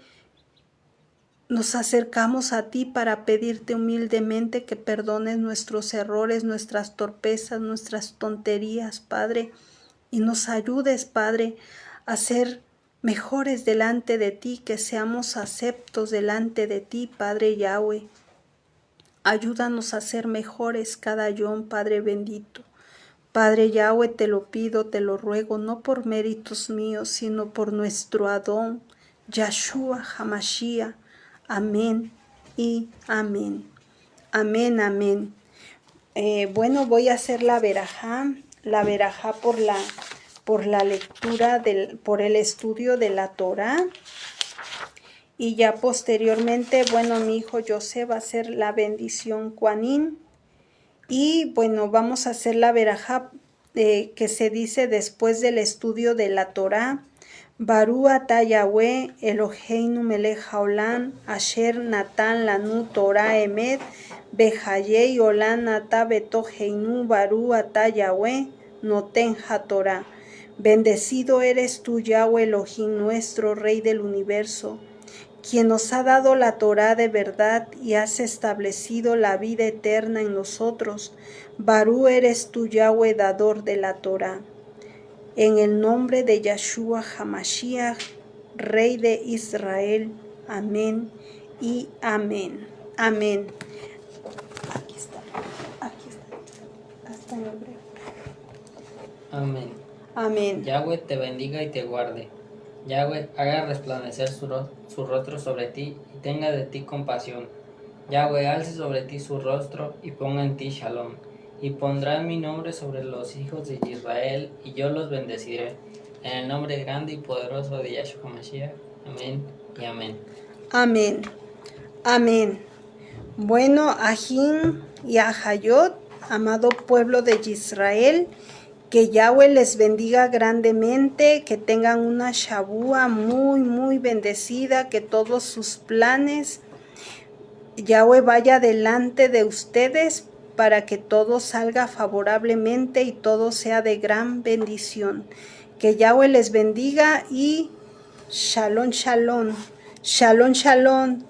nos acercamos a ti para pedirte humildemente que perdones nuestros errores, nuestras torpezas, nuestras tonterías, Padre, y nos ayudes, Padre, a ser mejores delante de ti, que seamos aceptos delante de ti, Padre Yahweh. Ayúdanos a ser mejores cada yom, Padre bendito. Padre Yahweh, te lo pido, te lo ruego, no por méritos míos, sino por nuestro Adón, Yahshua HaMashiach. Amén y amén. Amén, amén. Bueno, voy a hacer la verajá por la lectura, por el estudio de la Torá. Y ya posteriormente, bueno, mi hijo José va a hacer la bendición Kuanín. Y bueno, vamos a hacer la verajá que se dice después del estudio de la Torá. Barú ata Yahweh Eloheinu melech haolam asher natan lanu Torah emet behayei olam ata betoheinu barú ata Yahweh noten haTorah. Bendecido eres tú, Yahweh Elohim, nuestro Rey del universo, quien nos ha dado la Torá de verdad y has establecido la vida eterna en nosotros. Barú eres tú, Yahweh, dador de la Torá. En el nombre de Yahshua HaMashiach, Rey de Israel. Amén y amén. Amén. Aquí está. Hasta en hebreo. Amén. Amén. Yahweh te bendiga y te guarde. Yahweh haga resplandecer su rostro sobre ti y tenga de ti compasión. Yahweh alce sobre ti su rostro y ponga en ti shalom. Y pondrá mi nombre sobre los hijos de Israel y yo los bendeciré. En el nombre grande y poderoso de Yahshua HaMashiach. Amén y amén. Amén. Amén. Bueno, Ajín y Ajayot, amado pueblo de Israel, que Yahweh les bendiga grandemente, que tengan una Shabúa muy, muy bendecida, que todos sus planes, Yahweh vaya delante de ustedes para que todo salga favorablemente y todo sea de gran bendición. Que Yahweh les bendiga y Shalom, Shalom. Shalom, Shalom.